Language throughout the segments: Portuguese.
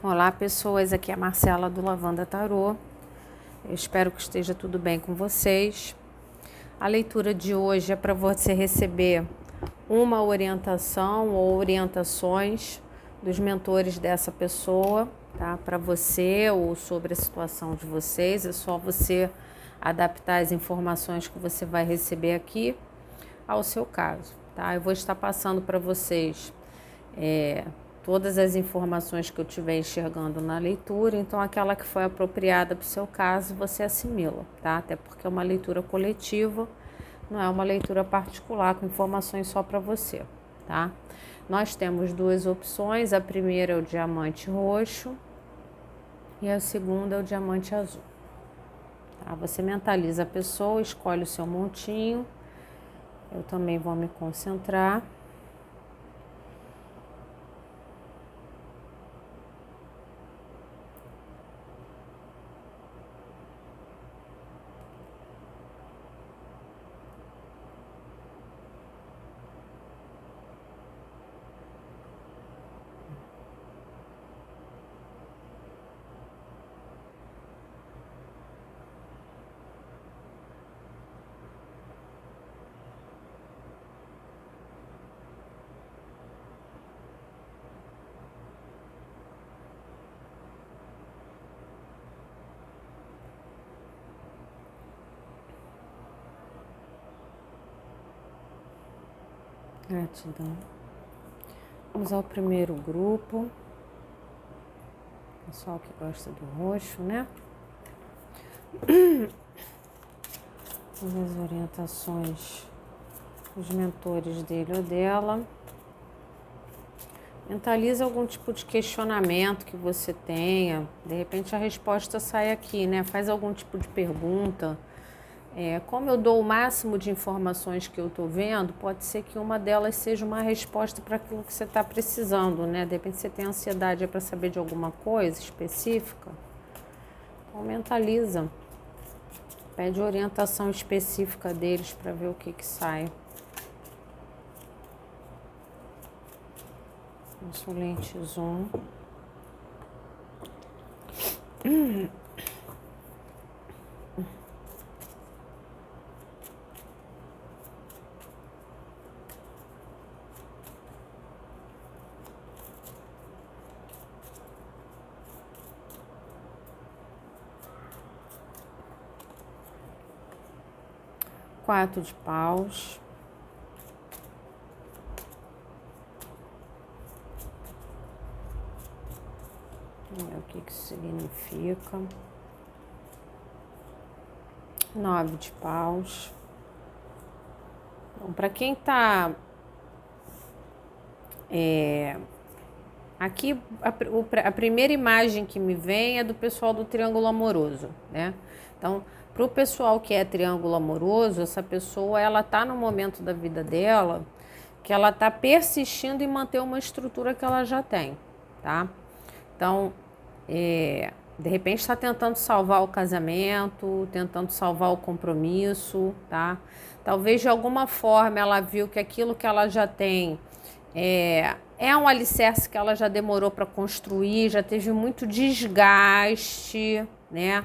Olá pessoas, aqui é a Marcela do Lavanda Tarô. Eu espero que esteja tudo bem com vocês. A leitura de hoje é para você receber uma orientação ou orientações dos mentores dessa pessoa, tá? Para você ou sobre a situação de vocês. É só você adaptar as informações que você vai receber aqui ao seu caso, tá? Eu vou estar passando para vocês todas as informações que eu estiver enxergando na leitura, então aquela que foi apropriada para o seu caso, você assimila, tá? Até porque é uma leitura coletiva, não é uma leitura particular com informações só para você, tá? Nós temos duas opções, a primeira é o diamante roxo e a segunda é o diamante azul. Tá? Você mentaliza a pessoa, escolhe o seu montinho, eu também vou me concentrar. Gratidão. Vamos ao primeiro grupo. Pessoal que gosta do roxo, né? As orientações dos mentores dele ou dela. Mentaliza algum tipo de questionamento que você tenha. De repente a resposta sai aqui, né? Faz algum tipo de pergunta. Como eu dou o máximo de informações que eu estou vendo, pode ser que uma delas seja uma resposta para aquilo que você está precisando, né? De repente você tem ansiedade para saber de alguma coisa específica. Então mentaliza. Pede orientação específica deles para ver o que sai. Insolente zoom. Quatro de paus. O que isso significa? 9 de paus. Bom, para quem tá aqui, a primeira imagem que me vem é do pessoal do triângulo amoroso, né? Então, para o pessoal que é triângulo amoroso, essa pessoa, ela tá no momento da vida dela que ela tá persistindo em manter uma estrutura que ela já tem, tá? Então, de repente está tentando salvar o casamento, tentando salvar o compromisso, tá? Talvez de alguma forma ela viu que aquilo que ela já tem é um alicerce que ela já demorou para construir, já teve muito desgaste, né,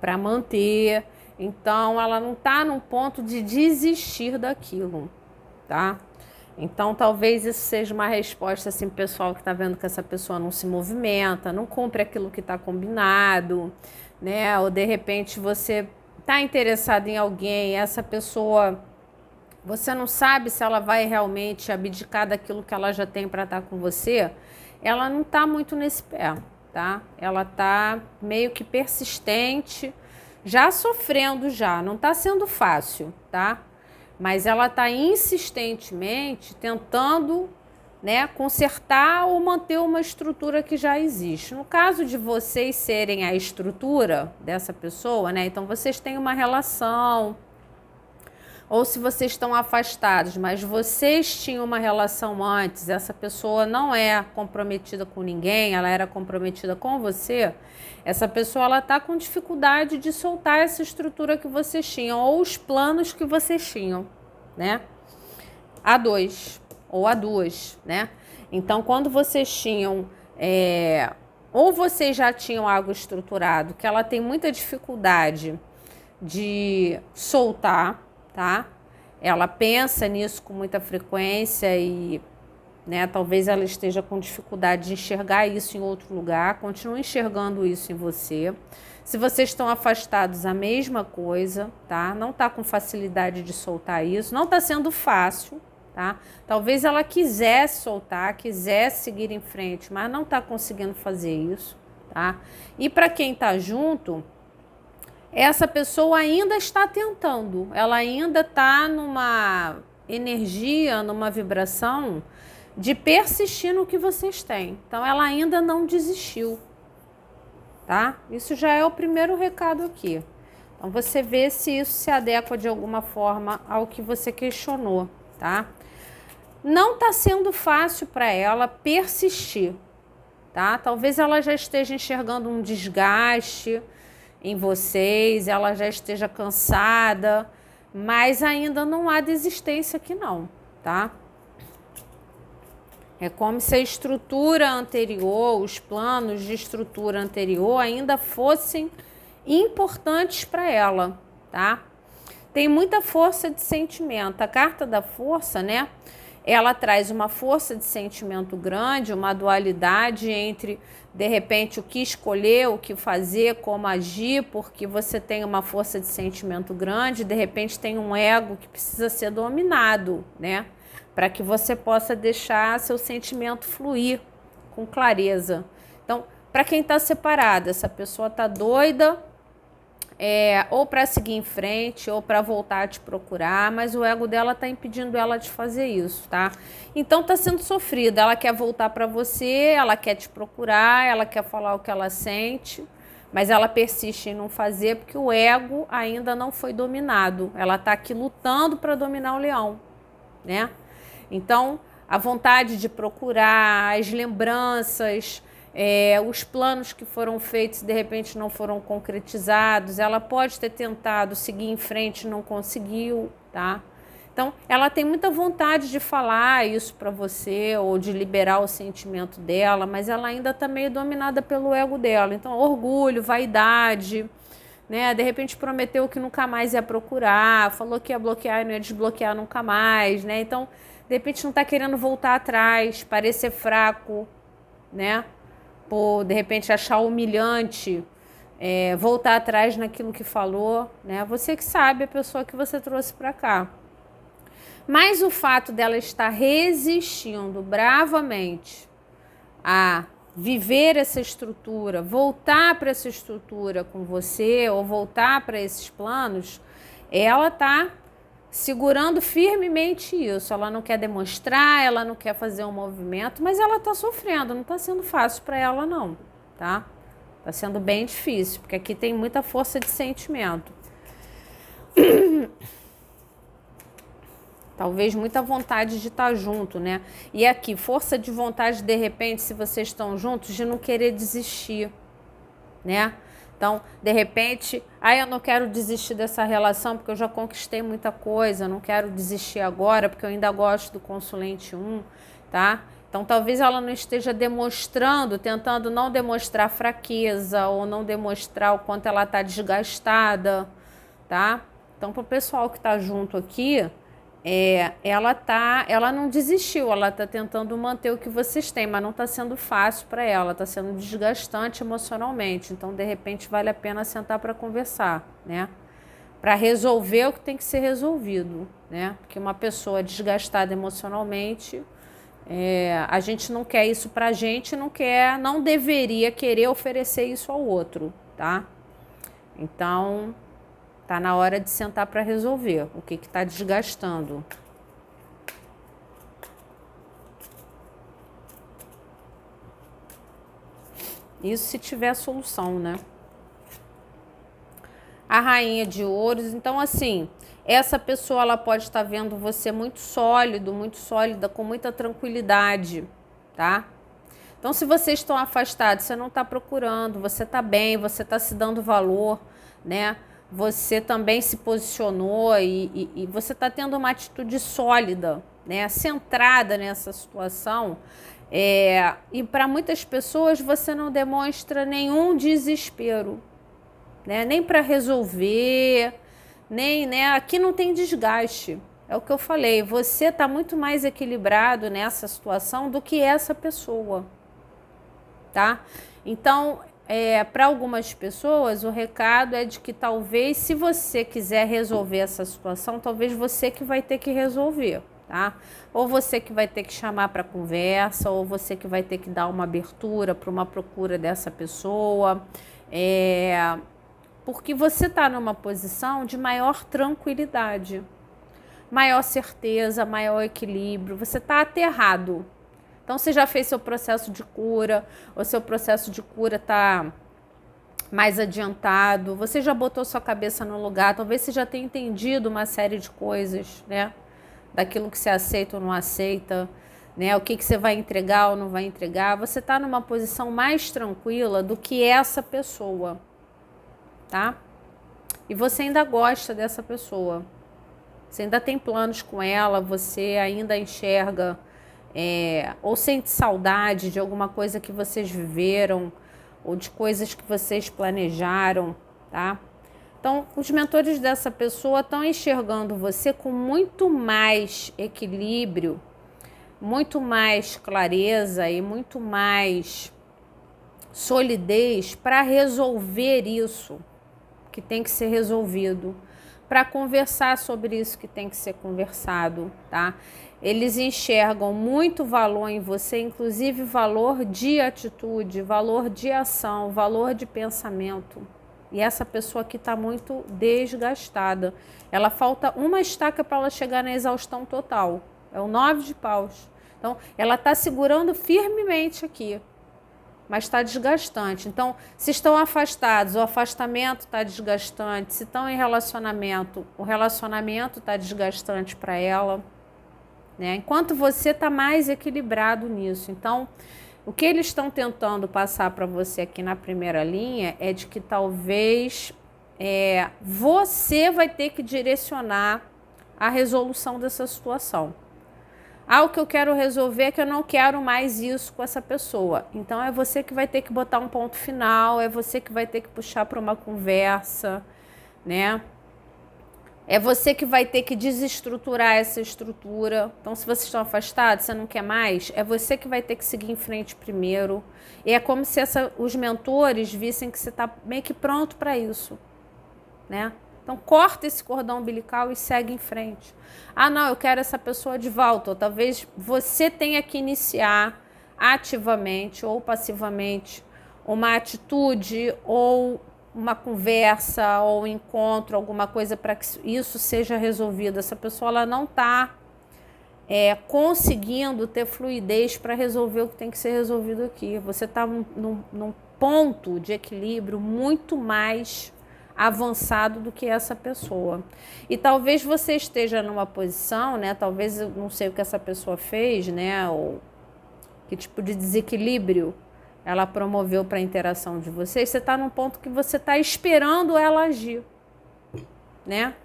para manter. Então ela não está num ponto de desistir daquilo, tá? Então, talvez isso seja uma resposta, assim, pessoal que está vendo que essa pessoa não se movimenta, não cumpre aquilo que está combinado, né? Ou, de repente, você está interessado em alguém, essa pessoa, você não sabe se ela vai realmente abdicar daquilo que ela já tem para estar com você, ela não está muito nesse pé, tá? Ela está meio que persistente, já sofrendo já, não está sendo fácil, tá? Mas ela está insistentemente tentando, né, consertar ou manter uma estrutura que já existe. No caso de vocês serem a estrutura dessa pessoa, né, então vocês têm uma relação, ou se vocês estão afastados, mas vocês tinham uma relação antes, essa pessoa não é comprometida com ninguém, ela era comprometida com você, essa pessoa ela está com dificuldade de soltar essa estrutura que vocês tinham, ou os planos que vocês tinham, né? A dois, ou a duas, né? Então, quando vocês tinham ou vocês já tinham algo estruturado que ela tem muita dificuldade de soltar, tá? Ela pensa nisso com muita frequência e, né, talvez ela esteja com dificuldade de enxergar isso em outro lugar, continue enxergando isso em você. Se vocês estão afastados, a mesma coisa, tá? Não tá com facilidade de soltar isso, não tá sendo fácil, tá? Talvez ela quisesse soltar, quisesse seguir em frente, mas não tá conseguindo fazer isso, tá? E para quem tá junto, essa pessoa ainda está tentando, ela ainda está numa energia, numa vibração de persistir no que vocês têm. Então, ela ainda não desistiu, tá? Isso já é o primeiro recado aqui. Então, você vê se isso se adequa de alguma forma ao que você questionou, tá? Não está sendo fácil para ela persistir, tá? Talvez ela já esteja enxergando um desgaste em vocês, ela já esteja cansada, mas ainda não há desistência aqui não, tá? É como se a estrutura anterior, os planos de estrutura anterior ainda fossem importantes para ela, tá? Tem muita força de sentimento. A carta da força, né? Ela traz uma força de sentimento grande, uma dualidade entre, de repente, o que escolher, o que fazer, como agir, porque você tem uma força de sentimento grande, de repente tem um ego que precisa ser dominado, né? Para que você possa deixar seu sentimento fluir com clareza. Então, para quem está separado, essa pessoa está doida, ou para seguir em frente, ou para voltar a te procurar, mas o ego dela está impedindo ela de fazer isso, tá? Então está sendo sofrida, ela quer voltar para você, ela quer te procurar, ela quer falar o que ela sente, mas ela persiste em não fazer porque o ego ainda não foi dominado. Ela está aqui lutando para dominar o leão, né? Então, a vontade de procurar, as lembranças, os planos que foram feitos de repente não foram concretizados, ela pode ter tentado seguir em frente e não conseguiu, tá? Então, ela tem muita vontade de falar isso para você ou de liberar o sentimento dela, mas ela ainda está meio dominada pelo ego dela. Então, orgulho, vaidade, né? De repente prometeu que nunca mais ia procurar, falou que ia bloquear e não ia desbloquear nunca mais, né? Então, de repente não está querendo voltar atrás, parecer fraco, né? Por, de repente, achar humilhante, voltar atrás naquilo que falou, né? Você que sabe a pessoa que você trouxe para cá. Mas o fato dela estar resistindo bravamente a viver essa estrutura, voltar para essa estrutura com você ou voltar para esses planos, ela está segurando firmemente isso. Ela não quer demonstrar, ela não quer fazer um movimento, mas ela está sofrendo, não está sendo fácil para ela não, tá? Está sendo bem difícil, porque aqui tem muita força de sentimento. Talvez muita vontade de estar junto, né? E aqui, força de vontade, de repente, se vocês estão juntos, de não querer desistir, né? Então, de repente, eu não quero desistir dessa relação porque eu já conquistei muita coisa, não quero desistir agora porque eu ainda gosto do consulente 1, tá? Então, talvez ela não esteja demonstrando, tentando não demonstrar fraqueza ou não demonstrar o quanto ela está desgastada, tá? Então, para o pessoal que está junto aqui, ela não desistiu, ela está tentando manter o que vocês têm, mas não está sendo fácil para ela, está sendo desgastante emocionalmente. Então, de repente, vale a pena sentar para conversar, né? Para resolver o que tem que ser resolvido, né? Porque uma pessoa desgastada emocionalmente, a gente não quer isso para a gente, não deveria querer oferecer isso ao outro, tá? Então, tá na hora de sentar para resolver o que está desgastando. Isso se tiver solução, né? A rainha de ouros, então assim, essa pessoa ela pode estar vendo você muito sólido, muito sólida, com muita tranquilidade, tá? Então se vocês estão afastados, você não está procurando, você está bem, você está se dando valor, né? Você também se posicionou e você está tendo uma atitude sólida, né, centrada nessa situação. E para muitas pessoas você não demonstra nenhum desespero, né, nem para resolver, nem, né, aqui não tem desgaste. É o que eu falei, você está muito mais equilibrado nessa situação do que essa pessoa, tá? Então, para algumas pessoas, o recado é de que talvez, se você quiser resolver essa situação, talvez você que vai ter que resolver, tá? Ou você que vai ter que chamar para conversa, ou você que vai ter que dar uma abertura para uma procura dessa pessoa, porque você está numa posição de maior tranquilidade, maior certeza, maior equilíbrio, você está aterrado. Então, você já fez seu processo de cura, ou seu processo de cura está mais adiantado, você já botou sua cabeça no lugar, talvez você já tenha entendido uma série de coisas, né? Daquilo que você aceita ou não aceita, né? O que você vai entregar ou não vai entregar. Você está numa posição mais tranquila do que essa pessoa, tá? E você ainda gosta dessa pessoa. Você ainda tem planos com ela, você ainda enxerga ou sente saudade de alguma coisa que vocês viveram ou de coisas que vocês planejaram, tá? Então, os mentores dessa pessoa estão enxergando você com muito mais equilíbrio, muito mais clareza e muito mais solidez para resolver isso que tem que ser resolvido, para conversar sobre isso que tem que ser conversado, tá? Eles enxergam muito valor em você, inclusive valor de atitude, valor de ação, valor de pensamento. E essa pessoa aqui está muito desgastada. Ela falta uma estaca para ela chegar na exaustão total. É o 9 de paus. Então, ela está segurando firmemente aqui, mas está desgastante. Então, se estão afastados, o afastamento está desgastante. Se estão em relacionamento, o relacionamento está desgastante para ela, né? Enquanto você está mais equilibrado nisso. Então, o que eles estão tentando passar para você aqui na primeira linha é de que talvez você vai ter que direcionar a resolução dessa situação. O que eu quero resolver é que eu não quero mais isso com essa pessoa. Então, é você que vai ter que botar um ponto final, é você que vai ter que puxar para uma conversa, né? É você que vai ter que desestruturar essa estrutura. Então, se vocês estão afastados, você não quer mais, é você que vai ter que seguir em frente primeiro. E é como se os mentores vissem que você está meio que pronto para isso, né? Então, corta esse cordão umbilical e segue em frente. Não, eu quero essa pessoa de volta. Ou talvez você tenha que iniciar ativamente ou passivamente uma atitude ou uma conversa ou um encontro, alguma coisa para que isso seja resolvido. Essa pessoa ela não está conseguindo ter fluidez para resolver o que tem que ser resolvido aqui. Você está num ponto de equilíbrio muito mais avançado do que essa pessoa. E talvez você esteja numa posição, né? Talvez eu não sei o que essa pessoa fez, né? Ou que tipo de desequilíbrio ela promoveu para a interação de vocês. Você está num ponto que você está esperando ela agir, né?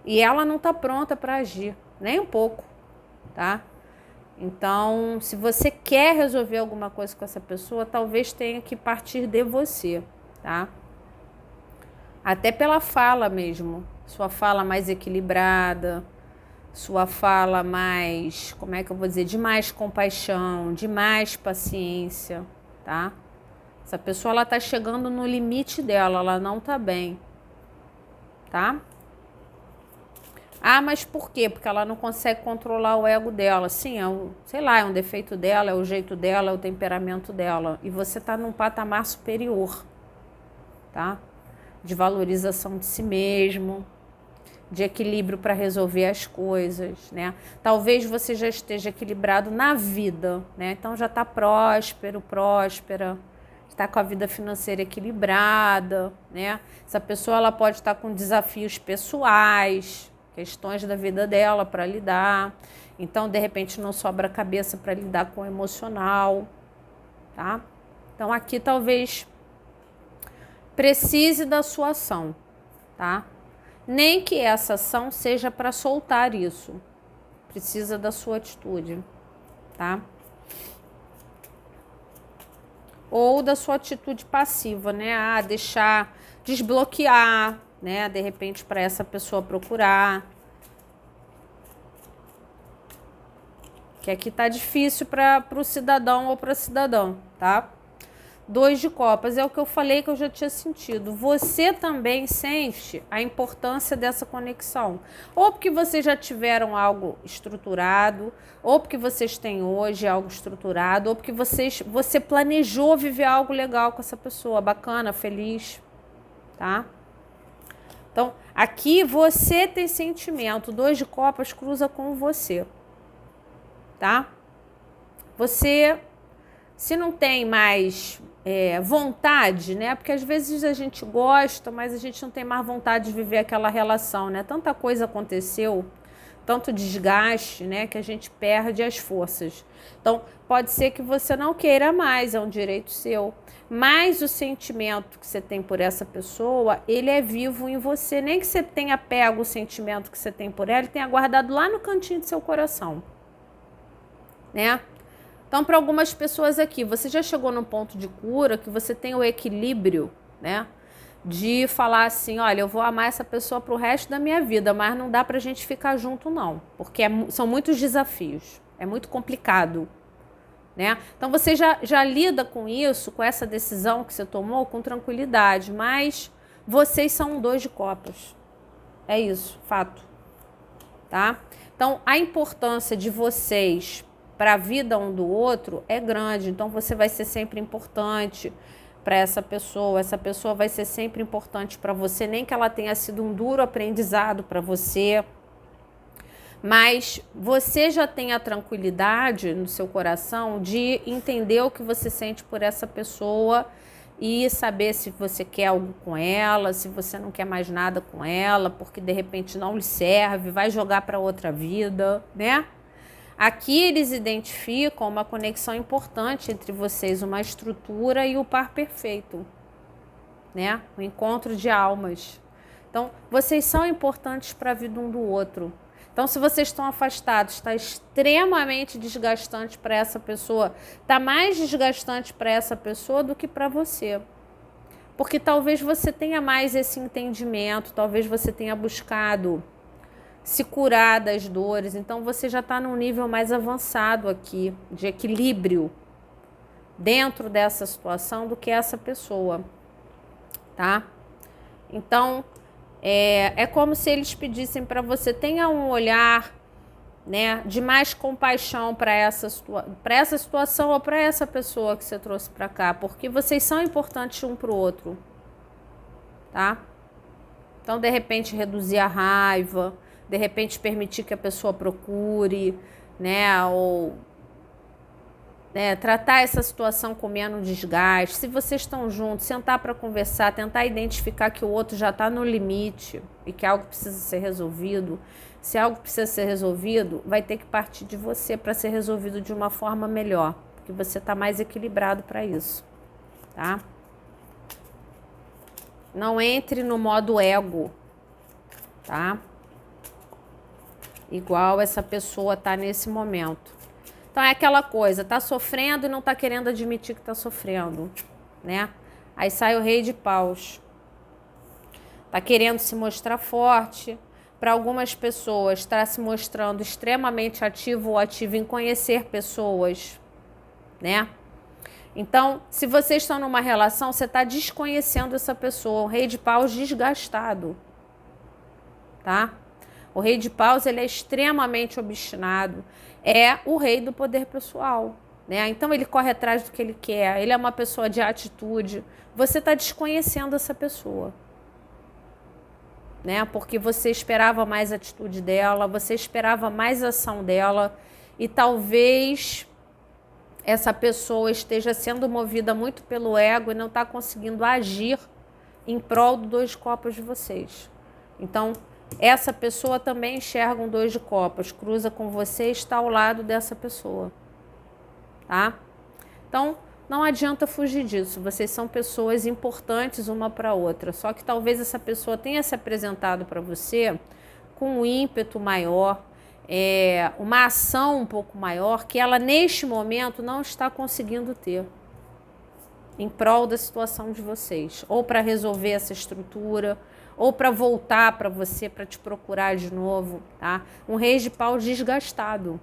E ela não está pronta para agir, nem um pouco, tá? Então, se você quer resolver alguma coisa com essa pessoa, talvez tenha que partir de você, tá? Até pela fala mesmo, sua fala mais equilibrada, sua fala mais, como é que eu vou dizer, de mais compaixão, de mais paciência, tá? Essa pessoa, ela tá chegando no limite dela, ela não tá bem, tá? Mas por quê? Porque ela não consegue controlar o ego dela. Sim, sei lá, é um defeito dela, é o jeito dela, é o temperamento dela. E você tá num patamar superior, tá? De valorização de si mesmo, de equilíbrio para resolver as coisas, né? Talvez você já esteja equilibrado na vida, né? Então já está próspero, próspera, está com a vida financeira equilibrada, né? Essa pessoa ela pode estar com desafios pessoais, questões da vida dela para lidar. Então, de repente, não sobra cabeça para lidar com o emocional, tá? Então, aqui talvez precise da sua ação, tá? Nem que essa ação seja para soltar isso, precisa da sua atitude, tá? Ou da sua atitude passiva, né? Deixar, desbloquear, né? De repente, para essa pessoa procurar. Que aqui tá difícil para o cidadão ou para a cidadã, tá? 2 de copas, é o que eu falei que eu já tinha sentido. Você também sente a importância dessa conexão. Ou porque vocês já tiveram algo estruturado, ou porque vocês têm hoje algo estruturado, ou porque você planejou viver algo legal com essa pessoa, bacana, feliz, tá? Então, aqui você tem sentimento. 2 de copas cruza com você, tá? Você, se não tem mais vontade, né? Porque às vezes a gente gosta, mas a gente não tem mais vontade de viver aquela relação, né? Tanta coisa aconteceu, tanto desgaste, né? Que a gente perde as forças. Então, pode ser que você não queira mais, é um direito seu. Mas o sentimento que você tem por essa pessoa, ele é vivo em você. Nem que você tenha pego o sentimento que você tem por ela, ele tenha guardado lá no cantinho do seu coração, né? Então, para algumas pessoas aqui, você já chegou num ponto de cura que você tem o equilíbrio, né? De falar assim, olha, eu vou amar essa pessoa pro resto da minha vida, mas não dá pra gente ficar junto não, porque são muitos desafios, é muito complicado, né? Então, você já lida com isso, com essa decisão que você tomou, com tranquilidade, mas vocês são um 2 de copas. É isso, fato, tá? Então, a importância de vocês para a vida um do outro é grande, então você vai ser sempre importante para essa pessoa vai ser sempre importante para você, nem que ela tenha sido um duro aprendizado para você, mas você já tem a tranquilidade no seu coração de entender o que você sente por essa pessoa e saber se você quer algo com ela, se você não quer mais nada com ela, porque de repente não lhe serve, vai jogar para outra vida, né? Aqui eles identificam uma conexão importante entre vocês, uma estrutura e o par perfeito, né? O encontro de almas. Então, vocês são importantes para a vida um do outro. Então, se vocês estão afastados, está extremamente desgastante para essa pessoa, está mais desgastante para essa pessoa do que para você. Porque talvez você tenha mais esse entendimento, talvez você tenha buscado se curar das dores, então você já está num nível mais avançado aqui, de equilíbrio dentro dessa situação do que essa pessoa, tá? Então, é como se eles pedissem para você, tenha um olhar, né, de mais compaixão para essa situação ou para essa pessoa que você trouxe para cá, porque vocês são importantes um para o outro, tá? Então, de repente, reduzir a raiva, de repente permitir que a pessoa procure, né, ou tratar essa situação com menos desgaste. Se vocês estão juntos, sentar para conversar, tentar identificar que o outro já está no limite e que algo precisa ser resolvido. Se algo precisa ser resolvido, vai ter que partir de você para ser resolvido de uma forma melhor, porque você está mais equilibrado para isso, tá? Não entre no modo ego, tá? Igual essa pessoa tá nesse momento. Então é aquela coisa, tá sofrendo e não tá querendo admitir que tá sofrendo, né? Aí sai o Rei de Paus. Tá querendo se mostrar forte. Para algumas pessoas, está se mostrando extremamente ativo ou ativo em conhecer pessoas, né? Então, se vocês estão numa relação, você está desconhecendo essa pessoa. O Rei de Paus desgastado, tá? O Rei de Paus, ele é extremamente obstinado. É o rei do poder pessoal, né? Então, ele corre atrás do que ele quer. Ele é uma pessoa de atitude. Você está desconhecendo essa pessoa, né? Porque você esperava mais atitude dela, você esperava mais ação dela. E talvez essa pessoa esteja sendo movida muito pelo ego e não está conseguindo agir em prol do 2 de copas de vocês. Então, essa pessoa também enxerga um 2 de copas, cruza com você e está ao lado dessa pessoa, tá? Então, não adianta fugir disso, vocês são pessoas importantes uma para a outra, só que talvez essa pessoa tenha se apresentado para você com um ímpeto maior, uma ação um pouco maior que ela neste momento não está conseguindo ter em prol da situação de vocês, ou para resolver essa estrutura, ou para voltar para você, para te procurar de novo, tá? Um Reis de Paus desgastado.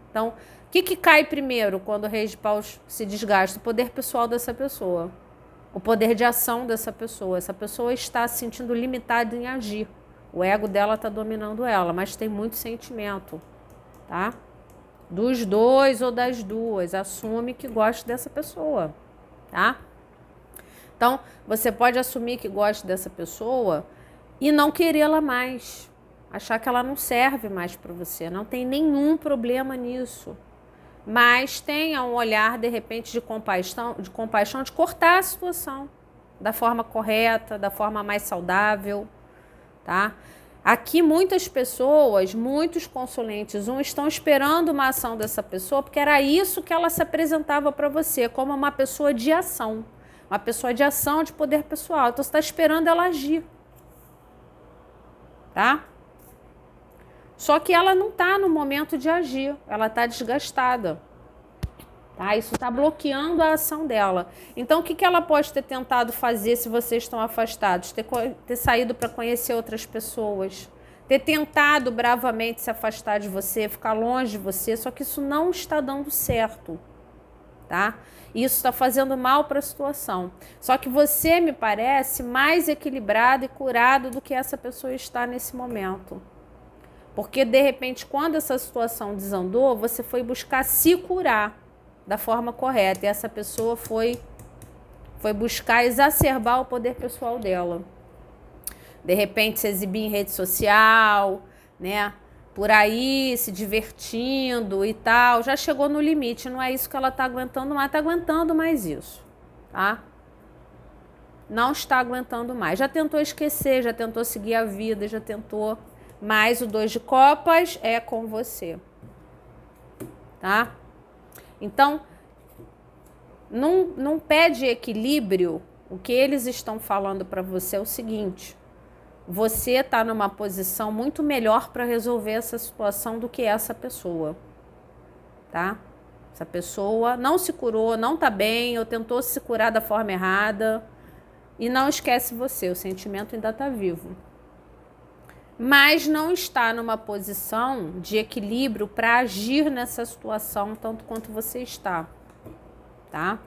Então, o que cai primeiro quando o Reis de Paus se desgasta? O poder pessoal dessa pessoa, o poder de ação dessa pessoa. Essa pessoa está se sentindo limitada em agir. O ego dela está dominando ela, mas tem muito sentimento, tá? Dos dois ou das duas, assume que gosta dessa pessoa, tá? Então, você pode assumir que gosta dessa pessoa e não querê-la mais, achar que ela não serve mais para você, não tem nenhum problema nisso. Mas tenha um olhar, de repente, de compaixão, de cortar a situação da forma correta, da forma mais saudável, tá? Aqui muitas pessoas, muitos consulentes estão esperando uma ação dessa pessoa, porque era isso que ela se apresentava para você, como uma pessoa de ação. Uma pessoa de ação, de poder pessoal. Então você está esperando ela agir. Tá? Só que ela não está no momento de agir. Ela está desgastada. Tá? Isso está bloqueando a ação dela. Então o que ela pode ter tentado fazer se vocês estão afastados? Ter saído para conhecer outras pessoas. Ter tentado bravamente se afastar de você, ficar longe de você. Só que isso não está dando certo. Tá? Isso está fazendo mal para a situação. Só que você me parece mais equilibrado e curado do que essa pessoa está nesse momento. Porque, de repente, quando essa situação desandou, você foi buscar se curar da forma correta. E essa pessoa foi buscar exacerbar o poder pessoal dela. De repente, se exibir em rede social, né? Por aí, se divertindo e tal, já chegou no limite, não é isso que ela está aguentando mais, está aguentando mais isso, tá? Não está aguentando mais, já tentou esquecer, já tentou seguir a vida, já tentou, mas o 2 de copas é com você, tá? Então, não pede equilíbrio, o que eles estão falando para você é o seguinte: você está numa posição muito melhor para resolver essa situação do que essa pessoa, tá? Essa pessoa não se curou, não está bem, ou tentou se curar da forma errada e não esquece você, o sentimento ainda está vivo. Mas não está numa posição de equilíbrio para agir nessa situação tanto quanto você está, tá?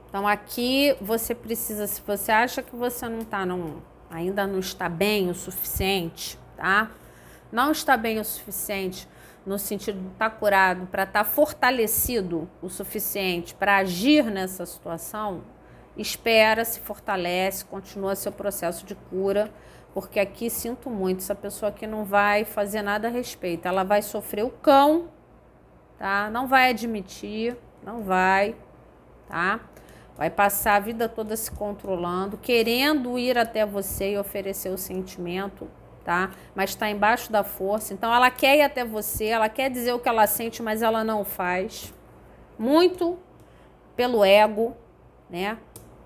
Então aqui você precisa, se você acha que você não está, ainda não está bem o suficiente, tá? Não está bem o suficiente no sentido de estar curado, para estar fortalecido o suficiente para agir nessa situação, espera, se fortalece, continua seu processo de cura, porque aqui sinto muito, essa pessoa aqui não vai fazer nada a respeito, ela vai sofrer o cão, tá? Não vai admitir, não vai, tá? Vai passar a vida toda se controlando, querendo ir até você e oferecer o sentimento, tá? Mas está embaixo da força. Então, ela quer ir até você, ela quer dizer o que ela sente, mas ela não faz. Muito pelo ego, né?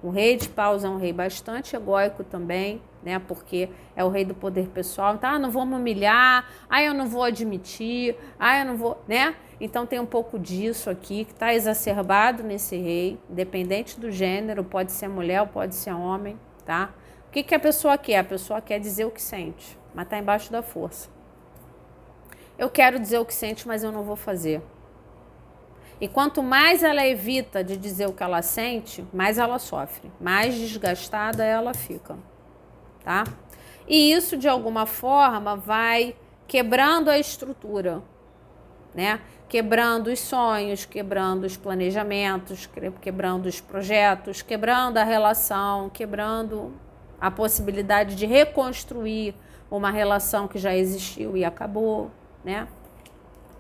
O Rei de Paus é um rei bastante egóico também, né? Porque é o rei do poder pessoal. Então, não vou me humilhar, eu não vou admitir, eu não vou, né? Então tem um pouco disso aqui que está exacerbado nesse rei, independente do gênero, pode ser mulher ou pode ser homem, tá? O que a pessoa quer? A pessoa quer dizer o que sente, mas está embaixo da força. Eu quero dizer o que sente, mas eu não vou fazer. E quanto mais ela evita de dizer o que ela sente, mais ela sofre, mais desgastada ela fica, tá? E isso, de alguma forma, vai quebrando a estrutura, né? Quebrando os sonhos, quebrando os planejamentos, quebrando os projetos, quebrando a relação, quebrando a possibilidade de reconstruir uma relação que já existiu e acabou, né?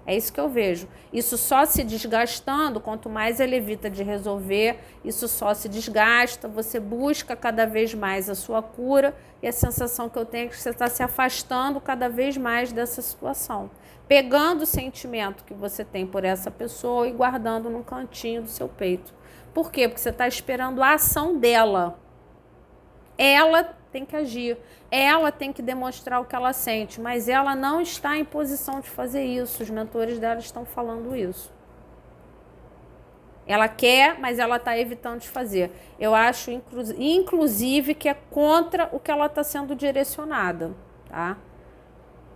É isso que eu vejo. Isso só se desgastando, quanto mais ele evita de resolver, isso só se desgasta, você busca cada vez mais a sua cura e a sensação que eu tenho é que você está se afastando cada vez mais dessa situação. Pegando o sentimento que você tem por essa pessoa e guardando num cantinho do seu peito. Por quê? Porque você está esperando a ação dela. Ela tem que agir, ela tem que demonstrar o que ela sente, mas ela não está em posição de fazer isso. Os mentores dela estão falando isso. Ela quer, mas ela está evitando de fazer. Eu acho, inclusive, que é contra o que ela está sendo direcionada, tá?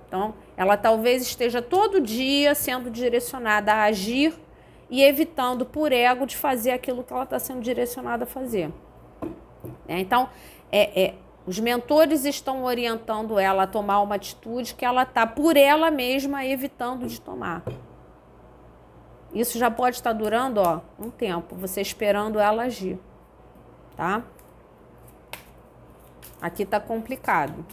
Então, ela talvez esteja todo dia sendo direcionada a agir e evitando por ego de fazer aquilo que ela está sendo direcionada a fazer. Então, os mentores estão orientando ela a tomar uma atitude que ela está, por ela mesma, evitando de tomar. Isso já pode estar durando, um tempo, você esperando ela agir, tá? Aqui tá complicado.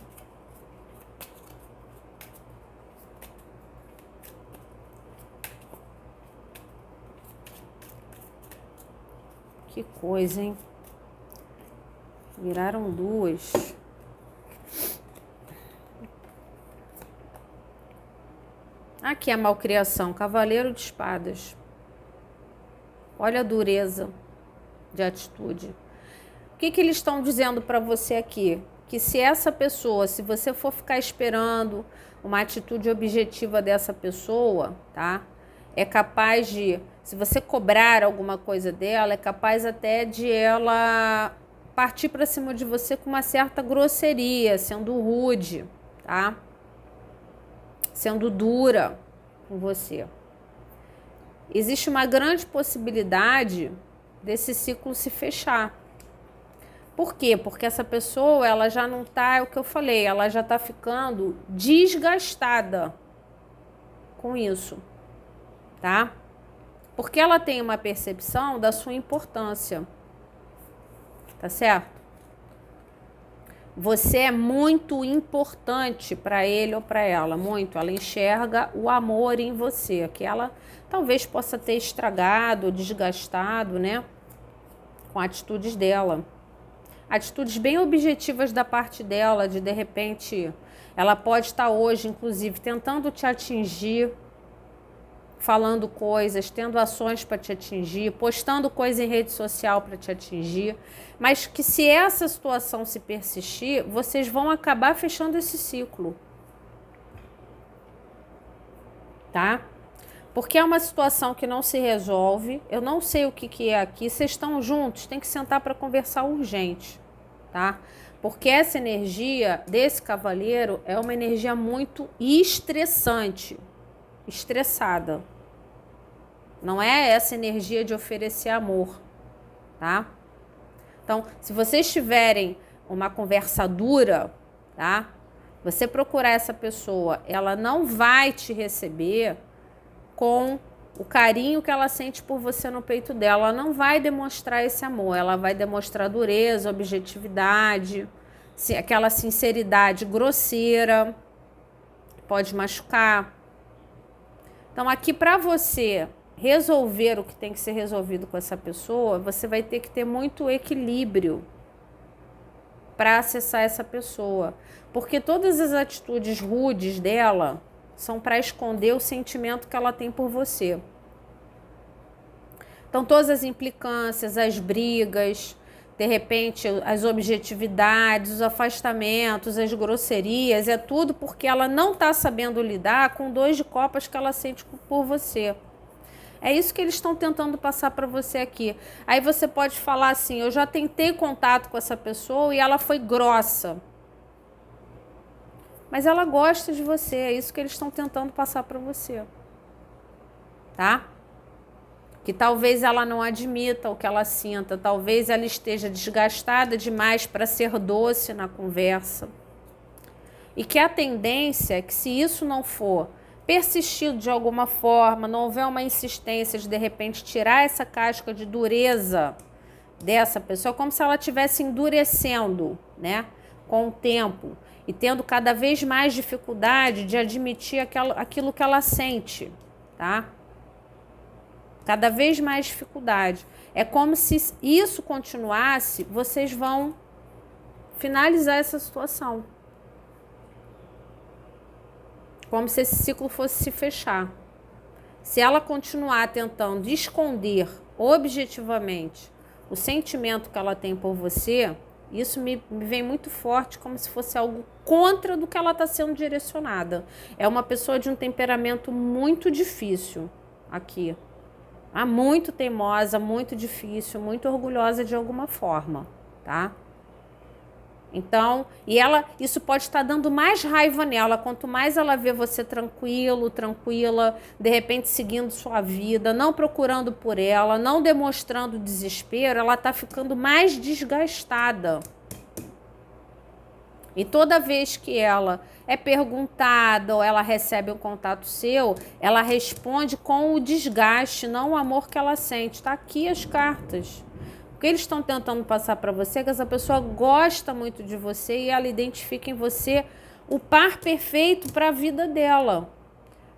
Que coisa, hein? Viraram duas. Aqui a malcriação, cavaleiro de espadas. Olha a dureza de atitude. O que eles estão dizendo para você aqui? Que se essa pessoa, se você for ficar esperando uma atitude objetiva dessa pessoa, tá? É capaz de, se você cobrar alguma coisa dela, é capaz até de ela partir para cima de você com uma certa grosseria, sendo rude, tá? Sendo dura com você. Existe uma grande possibilidade desse ciclo se fechar. Por quê? Porque essa pessoa, ela já não tá, é o que eu falei, ela já tá ficando desgastada com isso, tá? Porque ela tem uma percepção da sua importância, tá certo? Você é muito importante para ele ou para ela, muito. Ela enxerga o amor em você, que ela talvez possa ter estragado, desgastado, né? Com atitudes dela. Atitudes bem objetivas da parte dela, de repente, ela pode estar hoje, inclusive, tentando te atingir, falando coisas, tendo ações para te atingir, postando coisa em rede social para te atingir, mas que se essa situação se persistir, vocês vão acabar fechando esse ciclo, tá? Porque é uma situação que não se resolve, eu não sei o que é aqui, vocês estão juntos, tem que sentar para conversar urgente, tá? Porque essa energia desse cavaleiro é uma energia muito estressante, estressada. Não é essa energia de oferecer amor, tá? Então, se vocês tiverem uma conversa dura, tá? Você procurar essa pessoa, ela não vai te receber com o carinho que ela sente por você no peito dela. Ela não vai demonstrar esse amor, ela vai demonstrar dureza, objetividade, aquela sinceridade grosseira, pode machucar. Então, aqui para você resolver o que tem que ser resolvido com essa pessoa, você vai ter que ter muito equilíbrio para acessar essa pessoa. Porque todas as atitudes rudes dela são para esconder o sentimento que ela tem por você. Então, todas as implicâncias, as brigas, de repente, as objetividades, os afastamentos, as grosserias, é tudo porque ela não está sabendo lidar com 2 de copas que ela sente por você. É isso que eles estão tentando passar para você aqui. Aí você pode falar assim, eu já tentei contato com essa pessoa e ela foi grossa. Mas ela gosta de você, é isso que eles estão tentando passar para você. Tá? Que talvez ela não admita o que ela sinta, talvez ela esteja desgastada demais para ser doce na conversa. E que a tendência é que se isso não for persistido de alguma forma, não houver uma insistência de repente tirar essa casca de dureza dessa pessoa, como se ela estivesse endurecendo, né, com o tempo e tendo cada vez mais dificuldade de admitir aquilo que ela sente, tá? Cada vez mais dificuldade. É como se isso continuasse, vocês vão finalizar essa situação. Como se esse ciclo fosse se fechar. Se ela continuar tentando esconder objetivamente o sentimento que ela tem por você, isso me vem muito forte, como se fosse algo contra do que ela está sendo direcionada. É uma pessoa de um temperamento muito difícil aqui. Muito teimosa, muito difícil, muito orgulhosa de alguma forma, tá? Então, isso pode estar dando mais raiva nela, quanto mais ela vê você tranquilo, tranquila, de repente seguindo sua vida, não procurando por ela, não demonstrando desespero, ela está ficando mais desgastada. E toda vez que ela é perguntada ou ela recebe um contato seu, ela responde com o desgaste, não o amor que ela sente. Tá aqui as cartas. O que eles estão tentando passar para você é que essa pessoa gosta muito de você e ela identifica em você o par perfeito para a vida dela.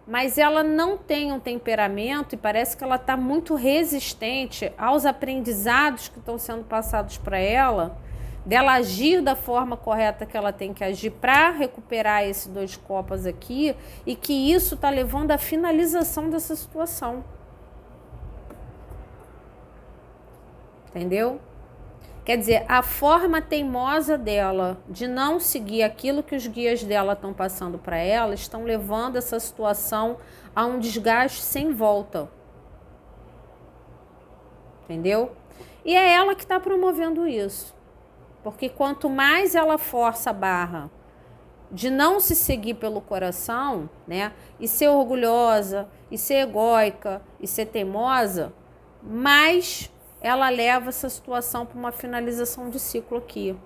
Mas ela não tem um temperamento e parece que ela está muito resistente aos aprendizados que estão sendo passados para ela, dela agir da forma correta que ela tem que agir para recuperar esse 2 de copas aqui, e que isso está levando à finalização dessa situação. Entendeu? Quer dizer, a forma teimosa dela de não seguir aquilo que os guias dela estão passando para ela, estão levando essa situação a um desgaste sem volta. Entendeu? E é ela que está promovendo isso. Porque quanto mais ela força a barra de não se seguir pelo coração, né? E ser orgulhosa, e ser egóica, e ser teimosa, mais ela leva essa situação para uma finalização de ciclo aqui.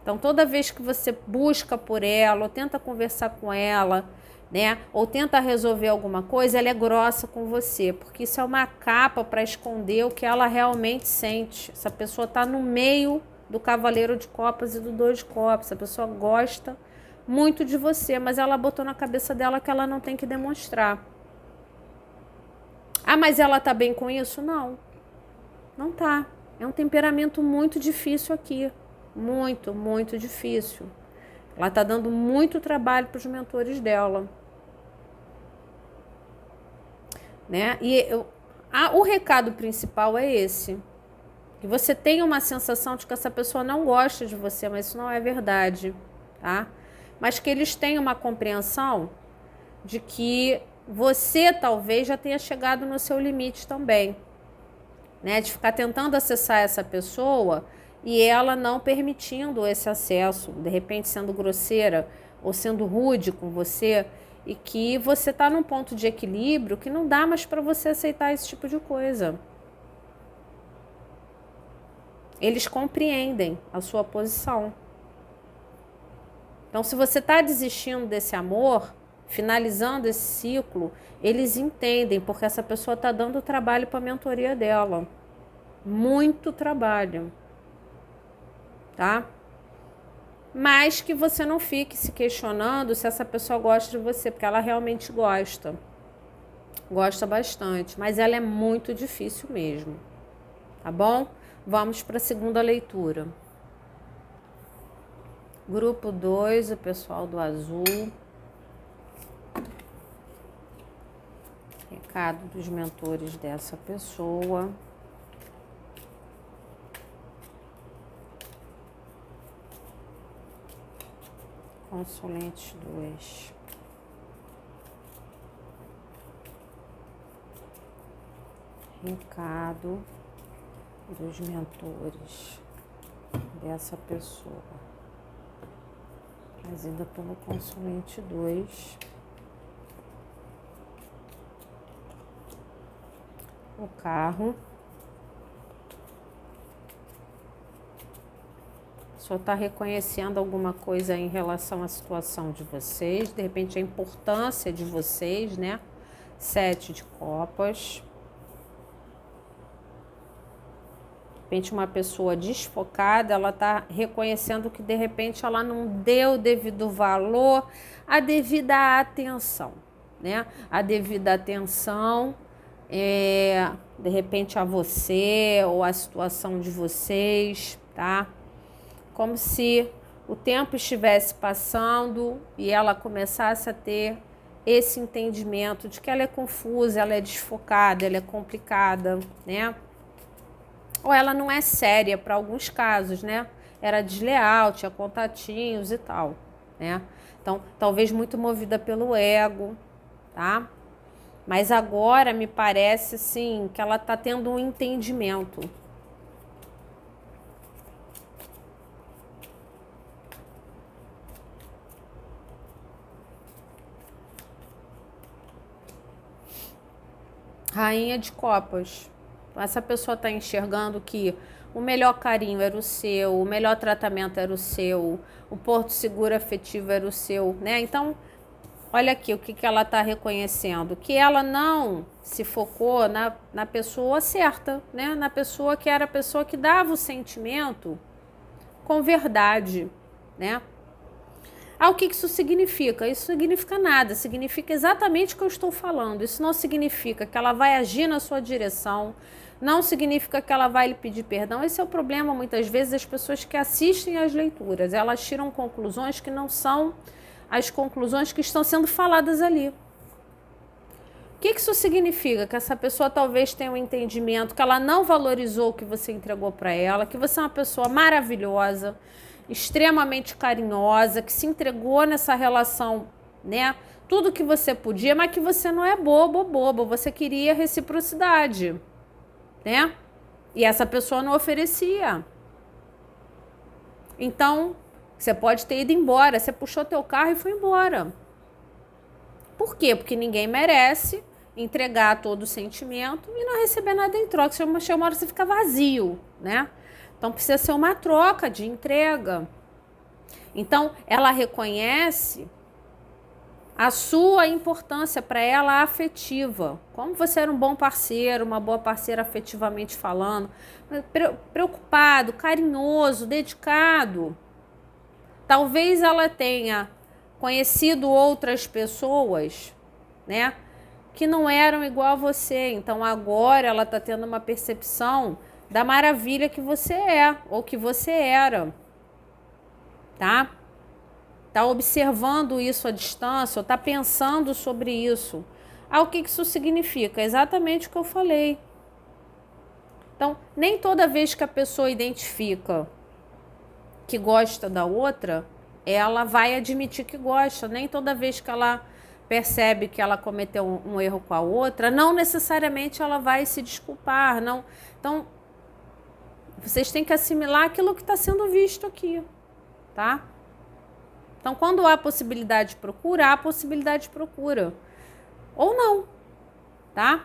Então, toda vez que você busca por ela, ou tenta conversar com ela, né? Ou tenta resolver alguma coisa, ela é grossa com você, porque isso é uma capa para esconder o que ela realmente sente. Essa pessoa está no meio do Cavaleiro de Copas e do 2 de Copas. Essa pessoa gosta muito de você, mas ela botou na cabeça dela que ela não tem que demonstrar. Mas ela tá bem com isso? Não. Não tá. É um temperamento muito difícil aqui. Muito, muito difícil. Ela tá dando muito trabalho para os mentores dela. Né? O recado principal é esse. Que você tem uma sensação de que essa pessoa não gosta de você, mas isso não é verdade, tá? Mas que eles têm uma compreensão de que você talvez já tenha chegado no seu limite também, né? De ficar tentando acessar essa pessoa e ela não permitindo esse acesso, de repente sendo grosseira ou sendo rude com você, e que você está num ponto de equilíbrio que não dá mais para você aceitar esse tipo de coisa. Eles compreendem a sua posição. Então, se você está desistindo desse amor, finalizando esse ciclo, eles entendem, porque essa pessoa está dando trabalho para a mentoria dela. Muito trabalho. Tá? Mas que você não fique se questionando se essa pessoa gosta de você, porque ela realmente gosta. Gosta bastante, mas ela é muito difícil mesmo. Tá bom? Vamos para a segunda leitura. Grupo 2, o pessoal do azul. Recado dos mentores dessa pessoa. Consulente 2. Recado dos mentores dessa pessoa, trazida pelo consulente 2. O carro. Só está reconhecendo alguma coisa em relação à situação de vocês, de repente a importância de vocês, né? 7 de copas. De repente uma pessoa desfocada, ela está reconhecendo que de repente ela não deu o devido valor, a devida atenção, né? A devida atenção, de repente a você ou a situação de vocês, tá? Como se o tempo estivesse passando e ela começasse a ter esse entendimento de que ela é confusa, ela é desfocada, ela é complicada, né? Ou ela não é séria para alguns casos, né? Era desleal, tinha contatinhos e tal, né? Então, talvez muito movida pelo ego, tá? Mas agora me parece, sim, que ela tá tendo um entendimento. Rainha de Copas. Essa pessoa está enxergando que o melhor carinho era o seu, o melhor tratamento era o seu, o porto seguro afetivo era o seu, né? Então, olha aqui o que ela está reconhecendo. Que ela não se focou na pessoa certa, né? Na pessoa que era a pessoa que dava o sentimento com verdade, né? Ah, o que isso significa? Isso significa nada, significa exatamente o que eu estou falando. Isso não significa que ela vai agir na sua direção, não significa que ela vai lhe pedir perdão. Esse é o problema, muitas vezes, das pessoas que assistem às leituras. Elas tiram conclusões que não são as conclusões que estão sendo faladas ali. O que isso significa? Que essa pessoa talvez tenha um entendimento que ela não valorizou o que você entregou para ela, que você é uma pessoa maravilhosa, extremamente carinhosa, que se entregou nessa relação, né? Tudo que você podia, mas que você não é bobo ou bobo, você queria reciprocidade, né? E essa pessoa não oferecia. Então, você pode ter ido embora, você puxou teu carro e foi embora. Por quê? Porque ninguém merece entregar todo o sentimento e não receber nada em troca. Chega uma hora você fica vazio, né? Então precisa ser uma troca de entrega. Então ela reconhece a sua importância para ela afetiva. Como você era um bom parceiro, uma boa parceira afetivamente falando, preocupado, carinhoso, dedicado. Talvez ela tenha conhecido outras pessoas, né, que não eram igual a você. Então agora ela está tendo uma percepção da maravilha que você é ou que você era, tá? Tá observando isso à distância, ou tá pensando sobre isso. Ah, o que isso significa? Exatamente o que eu falei. Então, nem toda vez que a pessoa identifica que gosta da outra, ela vai admitir que gosta. Nem toda vez que ela percebe que ela cometeu um erro com a outra, não necessariamente ela vai se desculpar, não. Então, vocês têm que assimilar aquilo que está sendo visto aqui, tá? Então, quando há possibilidade de procura, há possibilidade de procura. Ou não, tá?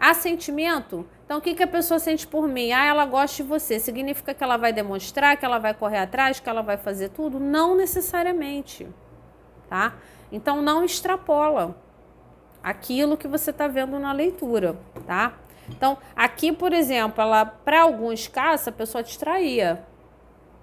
Há sentimento? Então, o que a pessoa sente por mim? Ah, ela gosta de você. Significa que ela vai demonstrar, que ela vai correr atrás, que ela vai fazer tudo? Não necessariamente, tá? Então, não extrapola aquilo que você está vendo na leitura, tá? Então, aqui, por exemplo, ela, para alguns casos, a pessoa distraía.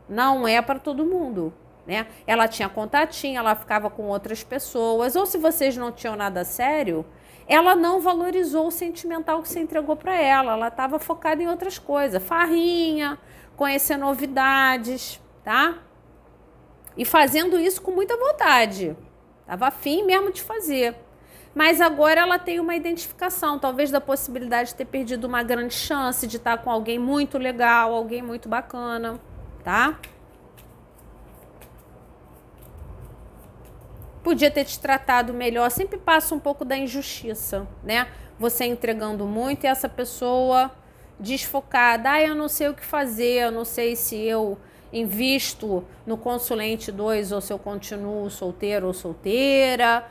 Não é para todo mundo, né? Ela tinha contatinho, ela ficava com outras pessoas, ou se vocês não tinham nada sério, ela não valorizou o sentimental que você entregou para ela. Ela estava focada em outras coisas, farrinha, conhecer novidades, tá? E fazendo isso com muita vontade. Estava afim mesmo de fazer. Mas agora ela tem uma identificação, talvez da possibilidade de ter perdido uma grande chance de estar com alguém muito legal, alguém muito bacana, tá? Podia ter te tratado melhor, sempre passa um pouco da injustiça, né? Você entregando muito e essa pessoa desfocada. Ah, eu não sei o que fazer, eu não sei se eu invisto no Consulente 2 ou se eu continuo solteiro ou solteira.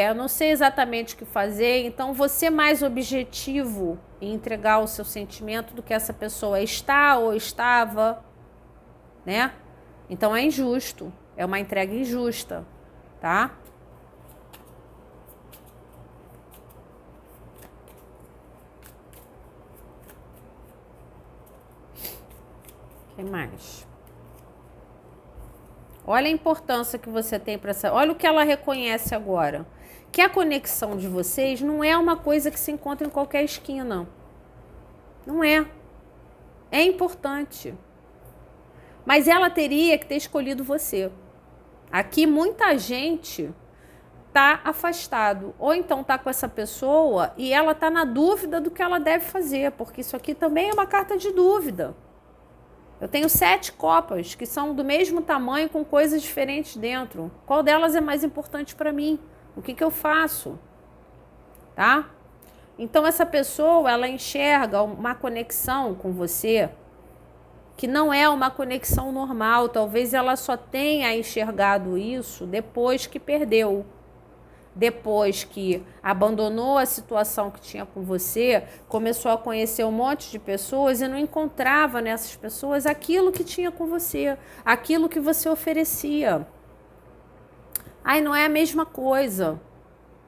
Eu não sei exatamente o que fazer. Então, você mais objetivo em entregar o seu sentimento do que essa pessoa está ou estava, né? Então, é injusto, é uma entrega injusta, tá? O que mais? Olha a importância que você tem para essa... Olha o que ela reconhece agora. Que a conexão de vocês não é uma coisa que se encontra em qualquer esquina. Não é. É importante. Mas ela teria que ter escolhido você. Aqui muita gente tá afastado, ou então tá com essa pessoa e ela tá na dúvida do que ela deve fazer, porque isso aqui também é uma carta de dúvida. Eu tenho 7 copas que são do mesmo tamanho com coisas diferentes dentro. Qual delas é mais importante para mim? O que eu faço? Tá? Então essa pessoa, ela enxerga uma conexão com você que não é uma conexão normal. Talvez ela só tenha enxergado isso depois que perdeu. Depois que abandonou a situação que tinha com você, começou a conhecer um monte de pessoas e não encontrava nessas pessoas aquilo que tinha com você, aquilo que você oferecia. Ai, não é a mesma coisa.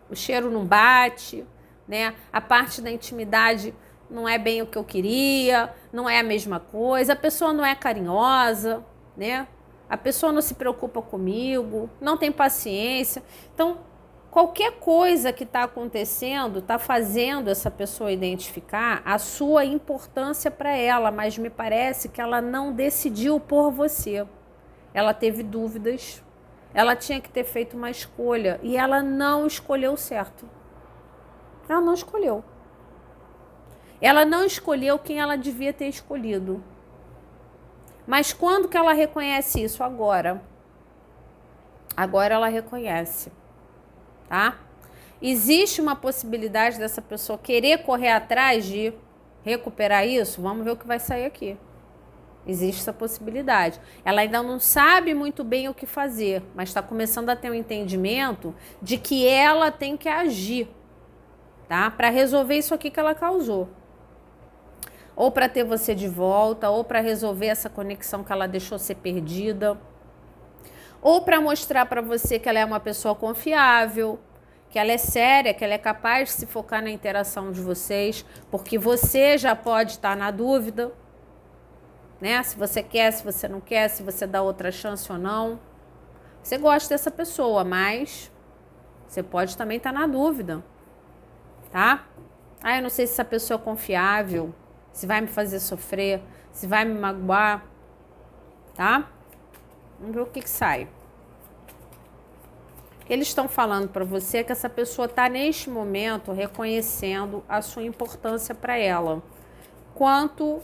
O cheiro não bate, né? A parte da intimidade não é bem o que eu queria, não é a mesma coisa, a pessoa não é carinhosa, né? A pessoa não se preocupa comigo, não tem paciência. Então, qualquer coisa que está acontecendo está fazendo essa pessoa identificar a sua importância para ela, mas me parece que ela não decidiu por você. Ela teve dúvidas, ela tinha que ter feito uma escolha e ela não escolheu certo. Ela não escolheu. Ela não escolheu quem ela devia ter escolhido. Mas quando que ela reconhece isso? Agora. Agora ela reconhece. Tá? Existe uma possibilidade dessa pessoa querer correr atrás de recuperar isso? Vamos ver o que vai sair aqui. Existe essa possibilidade. Ela ainda não sabe muito bem o que fazer, mas está começando a ter um entendimento de que ela tem que agir, tá? Para resolver isso aqui que ela causou. Ou para ter você de volta, ou para resolver essa conexão que ela deixou ser perdida, ou para mostrar para você que ela é uma pessoa confiável, que ela é séria, que ela é capaz de se focar na interação de vocês, porque você já pode estar na dúvida, né? Se você quer, se você não quer, se você dá outra chance ou não. Você gosta dessa pessoa, mas você pode também estar na dúvida, tá? Ah, eu não sei se essa pessoa é confiável, se vai me fazer sofrer, se vai me magoar, tá? Vamos ver o que sai. Eles estão falando para você que essa pessoa está neste momento reconhecendo a sua importância para ela, quanto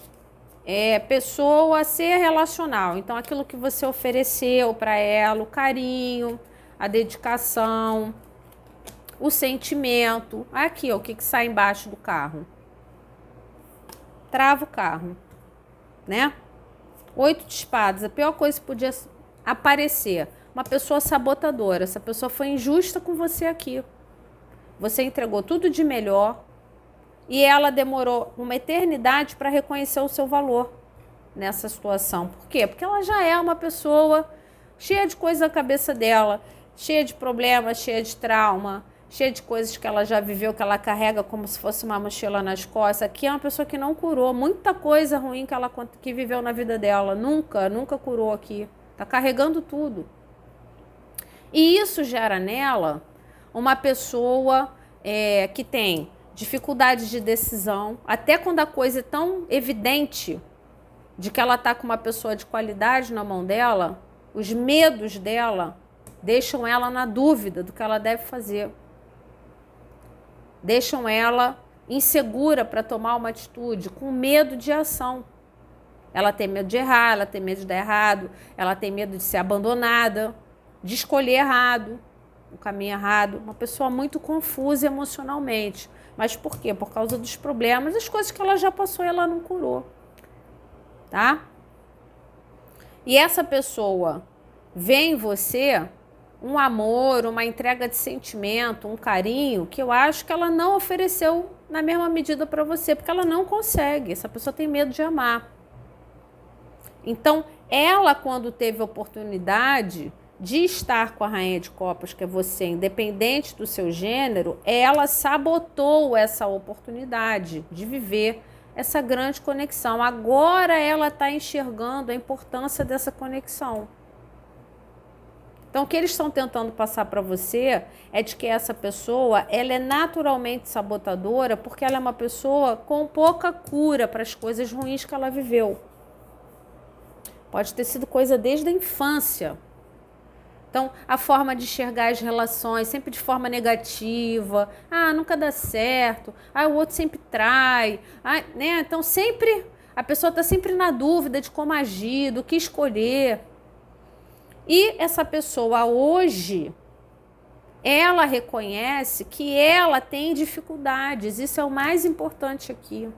pessoa ser relacional. Então, aquilo que você ofereceu para ela, o carinho, a dedicação, o sentimento. Aqui, ó, o que sai embaixo do carro? Trava o carro, né? 8 de espadas, a pior coisa que podia aparecer. Uma pessoa sabotadora. Essa pessoa foi injusta com você aqui. Você entregou tudo de melhor e ela demorou uma eternidade para reconhecer o seu valor nessa situação. Por quê? Porque ela já é uma pessoa cheia de coisa na cabeça dela, cheia de problemas, cheia de trauma, cheia de coisas que ela já viveu, que ela carrega como se fosse uma mochila nas costas. Aqui é uma pessoa que não curou muita coisa ruim que viveu na vida dela. Nunca curou aqui. Tá carregando tudo. E isso gera nela uma pessoa que tem dificuldades de decisão, até quando a coisa é tão evidente de que ela tá com uma pessoa de qualidade na mão dela, os medos dela deixam ela na dúvida do que ela deve fazer. Deixam ela insegura para tomar uma atitude, com medo de ação. Ela tem medo de errar, ela tem medo de dar errado, ela tem medo de ser abandonada, de escolher errado, o caminho errado. Uma pessoa muito confusa emocionalmente. Mas por quê? Por causa dos problemas, das coisas que ela já passou e ela não curou. Tá? E essa pessoa vê em você um amor, uma entrega de sentimento, um carinho, que eu acho que ela não ofereceu na mesma medida para você, porque ela não consegue. Essa pessoa tem medo de amar. Então, ela, quando teve a oportunidade de estar com a Rainha de Copas, que é você, independente do seu gênero, ela sabotou essa oportunidade de viver essa grande conexão. Agora ela está enxergando a importância dessa conexão. Então, o que eles estão tentando passar para você é de que essa pessoa, ela é naturalmente sabotadora porque ela é uma pessoa com pouca cura para as coisas ruins que ela viveu. Pode ter sido coisa desde a infância. Então, a forma de enxergar as relações, sempre de forma negativa. Ah, nunca dá certo. Ah, o outro sempre trai. Ah, né? Então, sempre, a pessoa está sempre na dúvida de como agir, do que escolher. E essa pessoa hoje, ela reconhece que ela tem dificuldades. Isso é o mais importante aqui.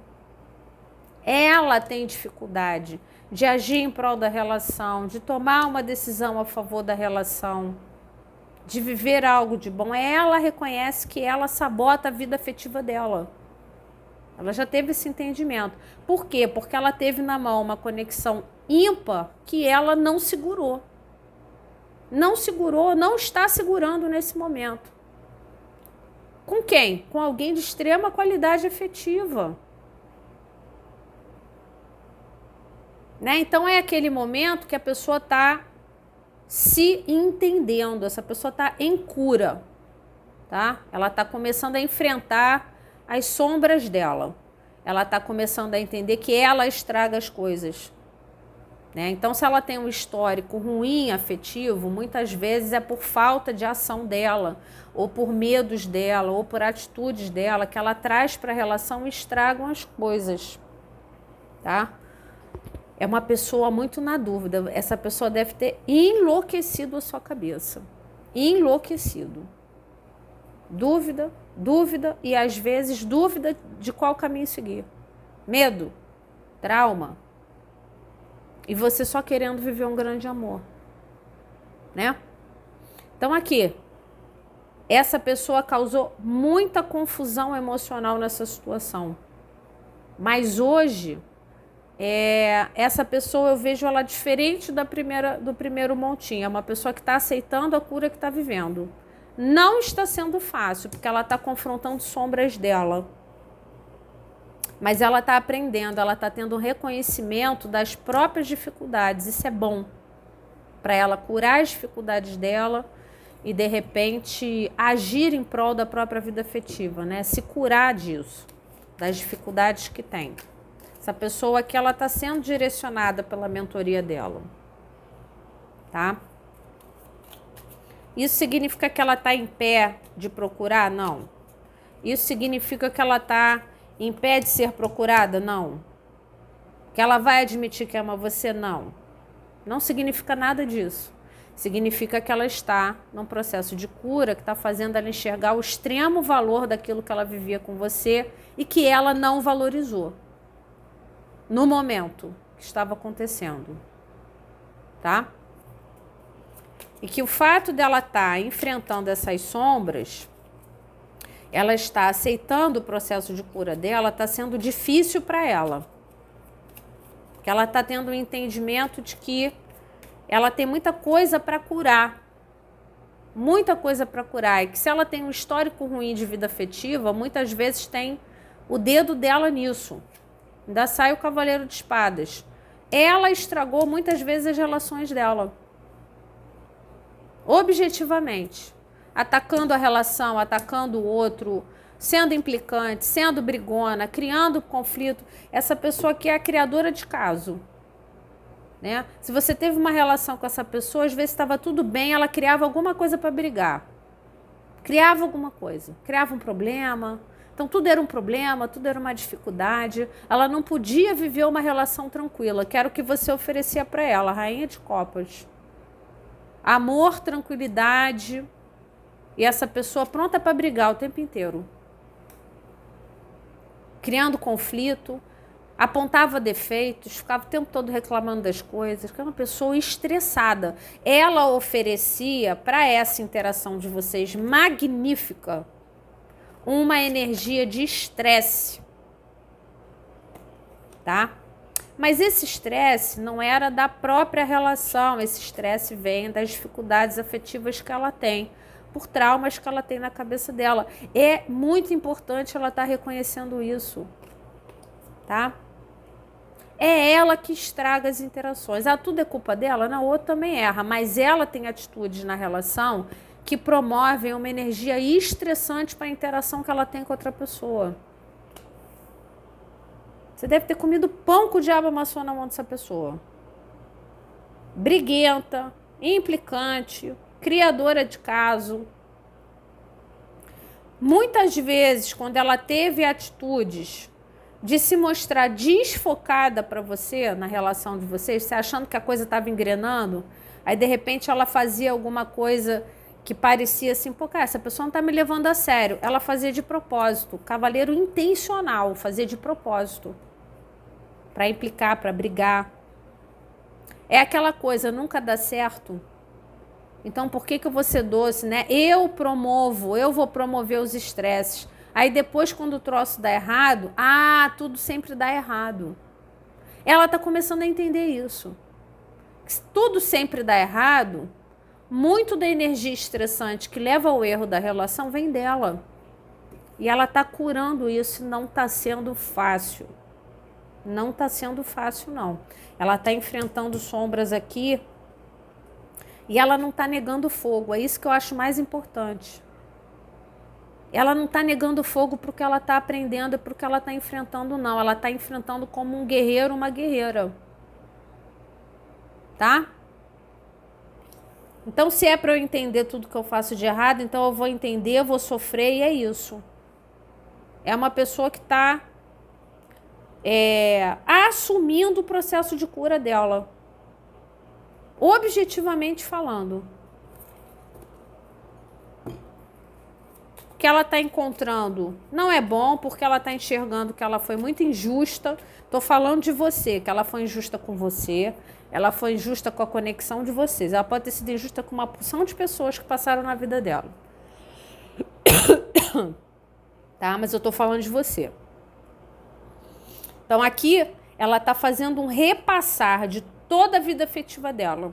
Ela tem dificuldade de agir em prol da relação, de tomar uma decisão a favor da relação, de viver algo de bom. Ela reconhece que ela sabota a vida afetiva dela. Ela já teve esse entendimento. Por quê? Porque ela teve na mão uma conexão ímpar que ela não segurou. Não segurou, não está segurando nesse momento. Com quem? Com alguém de extrema qualidade afetiva. Né? Então é aquele momento que a pessoa está se entendendo, essa pessoa está em cura, tá? Ela está começando a enfrentar as sombras dela, ela está começando a entender que ela estraga as coisas, né? Então, se ela tem um histórico ruim afetivo, muitas vezes é por falta de ação dela, ou por medos dela, ou por atitudes dela, que ela traz para a relação e estragam as coisas, tá? É uma pessoa muito na dúvida. Essa pessoa deve ter enlouquecido a sua cabeça. Enlouquecido. Dúvida, dúvida e às vezes dúvida de qual caminho seguir. Medo, trauma. E você só querendo viver um grande amor. Né? Então aqui, essa pessoa causou muita confusão emocional nessa situação. Mas hoje, essa pessoa eu vejo ela diferente do primeiro montinho. É uma pessoa que está aceitando a cura que está vivendo. Não está sendo fácil, porque ela está confrontando sombras dela. Mas ela está aprendendo, ela está tendo um reconhecimento das próprias dificuldades. Isso é bom para ela curar as dificuldades dela e, de repente, agir em prol da própria vida afetiva, né? Se curar disso, das dificuldades que tem. Essa pessoa aqui, ela está sendo direcionada pela mentoria dela, tá? Isso significa que ela está em pé de procurar? Não. Isso significa que ela está em pé de ser procurada? Não. Que ela vai admitir que ama você? Não. Não significa nada disso. Significa que ela está num processo de cura que está fazendo ela enxergar o extremo valor daquilo que ela vivia com você e que ela não valorizou no momento que estava acontecendo, tá? E que o fato dela estar enfrentando essas sombras, ela está aceitando o processo de cura dela, está sendo difícil para ela. Porque ela está tendo um entendimento de que ela tem muita coisa para curar. Muita coisa para curar. E que se ela tem um histórico ruim de vida afetiva, muitas vezes tem o dedo dela nisso. Ainda sai o cavaleiro de espadas. Ela estragou muitas vezes as relações dela. Objetivamente. Atacando a relação, atacando o outro, sendo implicante, sendo brigona, criando conflito. Essa pessoa aqui é a criadora de caso. Né? Se você teve uma relação com essa pessoa, às vezes estava tudo bem, ela criava alguma coisa para brigar. Criava alguma coisa. Criava um problema. Então, tudo era um problema, tudo era uma dificuldade. Ela não podia viver uma relação tranquila, que era o que você oferecia para ela, Rainha de Copas. Amor, tranquilidade. E essa pessoa pronta para brigar o tempo inteiro. Criando conflito, apontava defeitos, ficava o tempo todo reclamando das coisas, que é uma pessoa estressada. Ela oferecia para essa interação de vocês magnífica uma energia de estresse, tá? Mas esse estresse não era da própria relação, esse estresse vem das dificuldades afetivas que ela tem, por traumas que ela tem na cabeça dela. É muito importante ela estar reconhecendo isso, tá? É ela que estraga as interações. Ah, tudo é culpa dela? Não, o outro também erra, mas ela tem atitudes na relação que promovem uma energia estressante para a interação que ela tem com outra pessoa. Você deve ter comido pão que o diabo amassou na mão dessa pessoa. Briguenta, implicante, criadora de caso. Muitas vezes, quando ela teve atitudes de se mostrar desfocada para você, na relação de vocês, você achando que a coisa estava engrenando, aí de repente ela fazia alguma coisa que parecia assim, pô, cara, essa pessoa não está me levando a sério. Ela fazia de propósito, cavaleiro intencional, fazia de propósito, para implicar, para brigar. É aquela coisa, nunca dá certo. Então, por que eu vou ser doce, né? Eu vou promover os estresses. Aí depois, quando o troço dá errado, tudo sempre dá errado. Ela tá começando a entender isso. Se tudo sempre dá errado, muito da energia estressante que leva ao erro da relação vem dela. E ela tá curando isso, não tá sendo fácil. Não tá sendo fácil, não. Ela tá enfrentando sombras aqui. E ela não está negando fogo, é isso que eu acho mais importante. Ela não está negando fogo porque ela está aprendendo e porque ela está enfrentando, não. Ela está enfrentando como um guerreiro, uma guerreira. Tá? Então, se é para eu entender tudo que eu faço de errado, então eu vou entender, eu vou sofrer e é isso. É uma pessoa que está assumindo o processo de cura dela. Objetivamente falando. O que ela está encontrando não é bom, porque ela está enxergando que ela foi muito injusta. Estou falando de você, que ela foi injusta com você, ela foi injusta com a conexão de vocês. Ela pode ter sido injusta com uma porção de pessoas que passaram na vida dela. Tá? Mas eu estou falando de você. Então aqui ela está fazendo um repassar de toda a vida afetiva dela.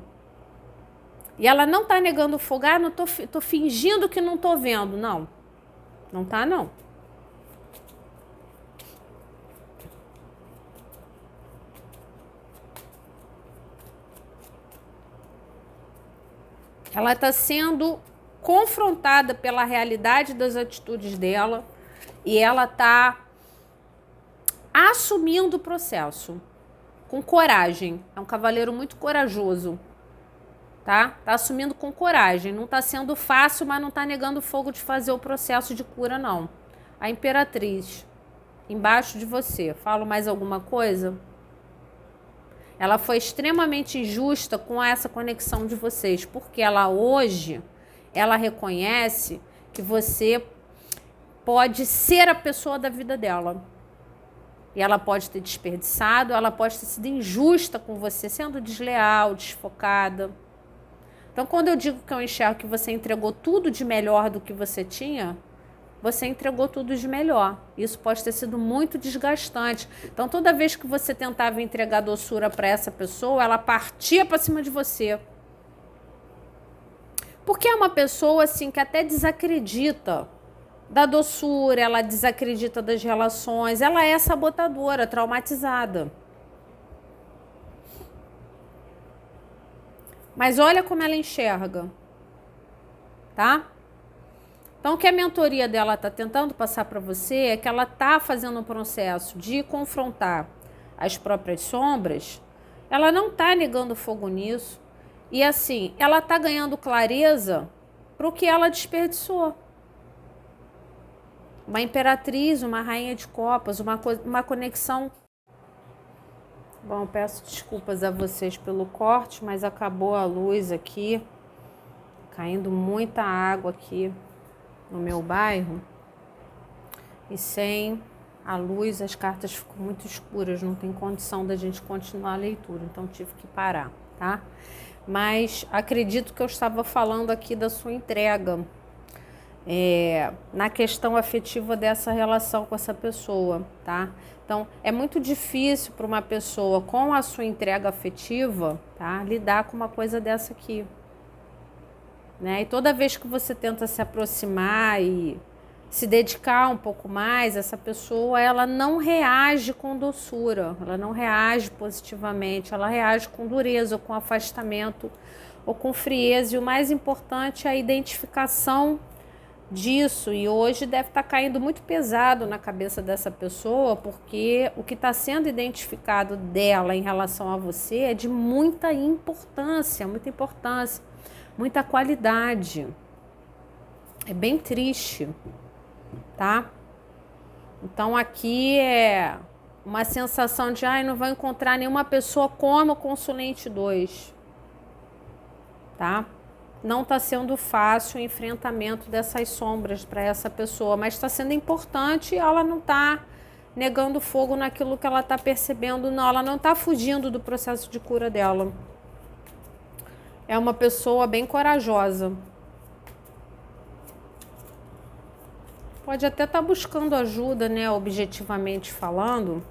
E ela não tá negando fogo, não tô fingindo que não tô vendo. Não, não tá não. Ela tá sendo confrontada pela realidade das atitudes dela e ela tá assumindo o processo. Com coragem. É um cavaleiro muito corajoso. Tá? Tá assumindo com coragem. Não tá sendo fácil, mas não tá negando fogo de fazer o processo de cura, não. A Imperatriz. Embaixo de você. Falo mais alguma coisa? Ela foi extremamente injusta com essa conexão de vocês. Porque ela hoje, ela reconhece que você pode ser a pessoa da vida dela. E ela pode ter desperdiçado, ela pode ter sido injusta com você, sendo desleal, desfocada. Então, quando eu digo que eu enxergo que você entregou tudo de melhor do que você tinha, você entregou tudo de melhor. Isso pode ter sido muito desgastante. Então, toda vez que você tentava entregar doçura para essa pessoa, ela partia para cima de você. Porque é uma pessoa assim que até desacredita da doçura, ela desacredita das relações, ela é sabotadora, traumatizada. Mas olha como ela enxerga, tá? Então, o que a mentoria dela está tentando passar para você é que ela está fazendo um processo de confrontar as próprias sombras, ela não está negando fogo nisso, e assim, ela está ganhando clareza para o que ela desperdiçou. Uma imperatriz, uma rainha de copas, uma conexão. Bom, peço desculpas a vocês pelo corte, mas acabou a luz aqui. Caindo muita água aqui no meu bairro. E sem a luz as cartas ficam muito escuras, não tem condição da gente continuar a leitura, então tive que parar, tá? Mas acredito que eu estava falando aqui da sua entrega. Na questão afetiva dessa relação com essa pessoa, tá? Então, é muito difícil para uma pessoa com a sua entrega afetiva, tá? Lidar com uma coisa dessa aqui, né? E toda vez que você tenta se aproximar e se dedicar um pouco mais, essa pessoa, ela não reage com doçura, ela não reage positivamente, ela reage com dureza, ou com afastamento, ou com frieza. E o mais importante é a identificação disso, e hoje deve estar caindo muito pesado na cabeça dessa pessoa, porque o que está sendo identificado dela em relação a você é de muita importância, muita qualidade. É bem triste, tá? Então aqui é uma sensação de, ai, não vou encontrar nenhuma pessoa como consulente 2, tá? Não está sendo fácil o enfrentamento dessas sombras para essa pessoa, mas está sendo importante e ela não está negando fogo naquilo que ela está percebendo, não. Ela não está fugindo do processo de cura dela. É uma pessoa bem corajosa. Pode até estar buscando ajuda, né, objetivamente falando.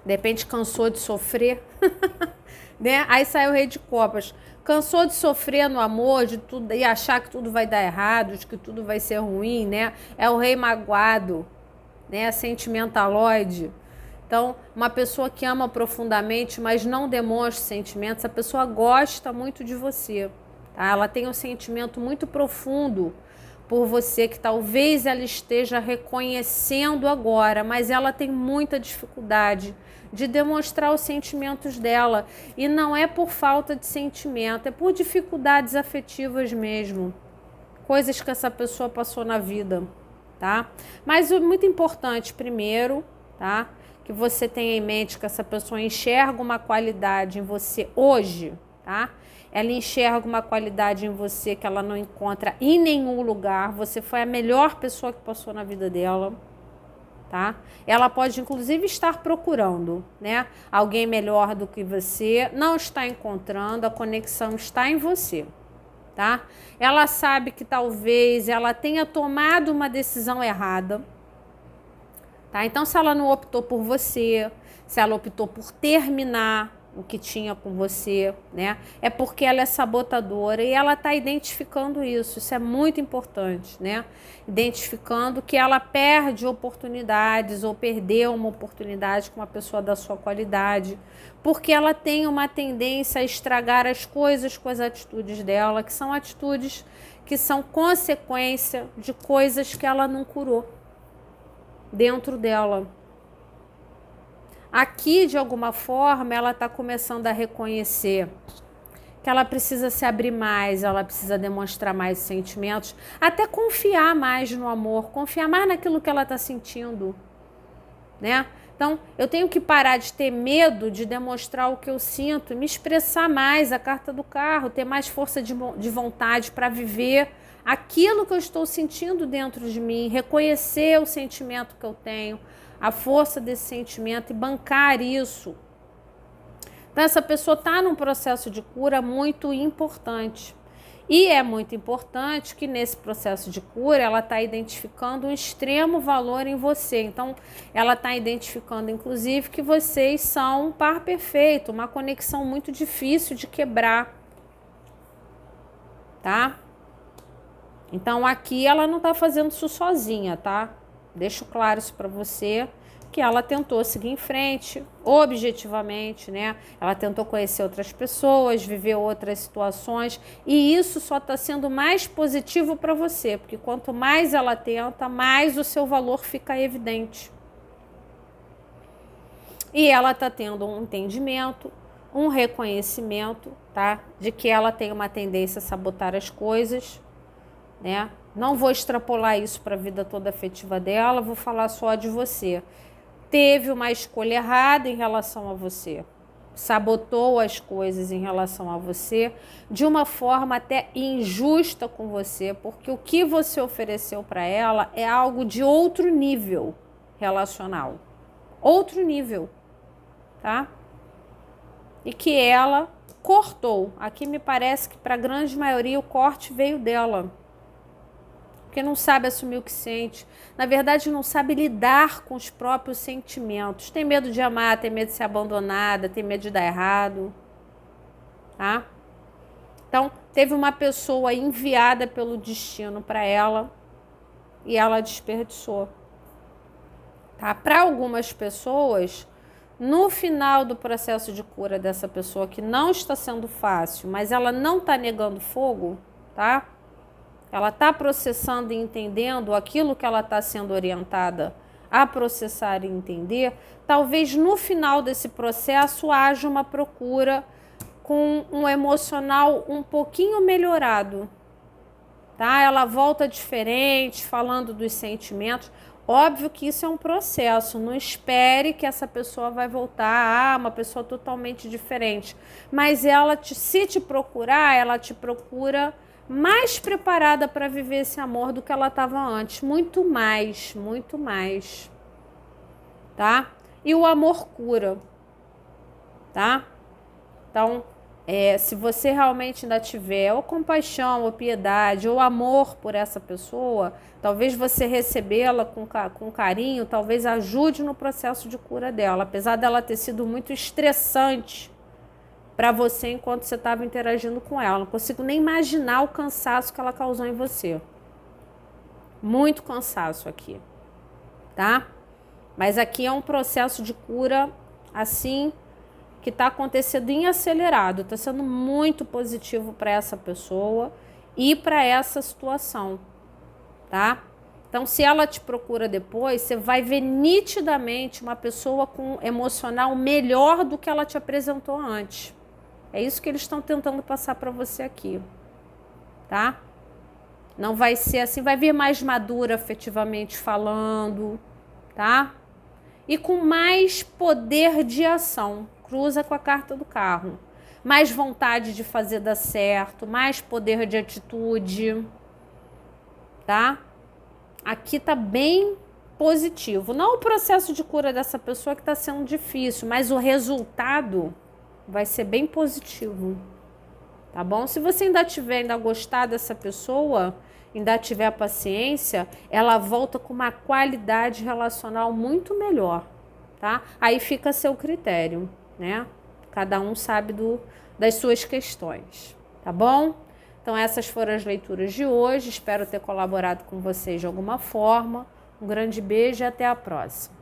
De repente cansou de sofrer, né? Aí sai o Rei de Copas. Cansou de sofrer no amor, de tudo, e achar que tudo vai dar errado, de que tudo vai ser ruim, né? É o rei magoado, né? Sentimentaloide. Então, uma pessoa que ama profundamente, mas não demonstra sentimentos, a pessoa gosta muito de você, tá? Ela tem um sentimento muito profundo por você, que talvez ela esteja reconhecendo agora, mas ela tem muita dificuldade de demonstrar os sentimentos dela. E não é por falta de sentimento, é por dificuldades afetivas mesmo. Coisas que essa pessoa passou na vida, tá? Mas o muito importante, primeiro, tá? Que você tenha em mente que essa pessoa enxerga uma qualidade em você hoje, tá? Ela enxerga uma qualidade em você que ela não encontra em nenhum lugar. Você foi a melhor pessoa que passou na vida dela, tá? Ela pode, inclusive, estar procurando, né? Alguém melhor do que você, não está encontrando, a conexão está em você, tá? Ela sabe que talvez ela tenha tomado uma decisão errada, tá? Então, se ela não optou por você, se ela optou por terminar o que tinha com você, né? É porque ela é sabotadora e ela está identificando isso. Isso é muito importante, né? Identificando que ela perde oportunidades ou perdeu uma oportunidade com uma pessoa da sua qualidade, porque ela tem uma tendência a estragar as coisas com as atitudes dela, que são atitudes que são consequência de coisas que ela não curou dentro dela. Aqui, de alguma forma, ela está começando a reconhecer que ela precisa se abrir mais, ela precisa demonstrar mais sentimentos, até confiar mais no amor, confiar mais naquilo que ela está sentindo, né? Então, eu tenho que parar de ter medo de demonstrar o que eu sinto, me expressar mais, a carta do carro, ter mais força de vontade para viver aquilo que eu estou sentindo dentro de mim, reconhecer o sentimento que eu tenho, a força desse sentimento e bancar isso. Então, essa pessoa está num processo de cura muito importante. E é muito importante que nesse processo de cura ela está identificando um extremo valor em você. Então, ela está identificando, inclusive, que vocês são um par perfeito, uma conexão muito difícil de quebrar. Tá? Então, aqui ela não está fazendo isso sozinha, tá? Deixo claro isso para você, que ela tentou seguir em frente, objetivamente, né? Ela tentou conhecer outras pessoas, viver outras situações, e isso só está sendo mais positivo para você, porque quanto mais ela tenta, mais o seu valor fica evidente. E ela está tendo um entendimento, um reconhecimento, tá? De que ela tem uma tendência a sabotar as coisas, né? Não vou extrapolar isso para a vida toda afetiva dela, vou falar só de você. Teve uma escolha errada em relação a você, sabotou as coisas em relação a você, de uma forma até injusta com você, porque o que você ofereceu para ela é algo de outro nível relacional, outro nível, tá? E que ela cortou. Aqui me parece que para a grande maioria o corte veio dela, porque não sabe assumir o que sente. Na verdade, não sabe lidar com os próprios sentimentos. Tem medo de amar, tem medo de ser abandonada, tem medo de dar errado. Tá? Então, teve uma pessoa enviada pelo destino para ela e ela desperdiçou. Tá? Para algumas pessoas, no final do processo de cura dessa pessoa, que não está sendo fácil, mas ela não está negando fogo, tá? Ela está processando e entendendo aquilo que ela está sendo orientada a processar e entender. Talvez no final desse processo haja uma procura com um emocional um pouquinho melhorado, tá? Ela volta diferente, falando dos sentimentos. Óbvio que isso é um processo, não espere que essa pessoa vai voltar uma pessoa totalmente diferente. Mas ela, se te procurar, ela te procura mais preparada para viver esse amor do que ela estava antes. Muito mais, tá? E o amor cura, tá? Então, se você realmente ainda tiver ou compaixão, ou piedade, ou amor por essa pessoa, talvez você recebê-la com carinho, talvez ajude no processo de cura dela, apesar dela ter sido muito estressante para você enquanto você estava interagindo com ela. Não consigo nem imaginar o cansaço que ela causou em você. Muito cansaço aqui, tá? Mas aqui é um processo de cura, assim, que está acontecendo em acelerado, está sendo muito positivo para essa pessoa e para essa situação, tá? Então, se ela te procura depois, você vai ver nitidamente uma pessoa com um emocional melhor do que ela te apresentou antes. É isso que eles estão tentando passar para você aqui, tá? Não vai ser assim, vai vir mais madura afetivamente falando, tá? E com mais poder de ação. Cruza com a carta do carro. Mais vontade de fazer dar certo, mais poder de atitude, tá? Aqui tá bem positivo. Não o processo de cura dessa pessoa que tá sendo difícil, mas o resultado vai ser bem positivo, tá bom? Se você ainda gostar dessa pessoa, ainda tiver paciência, ela volta com uma qualidade relacional muito melhor, tá? Aí fica a seu critério, né? Cada um sabe das suas questões, tá bom? Então essas foram as leituras de hoje, espero ter colaborado com vocês de alguma forma. Um grande beijo e até a próxima.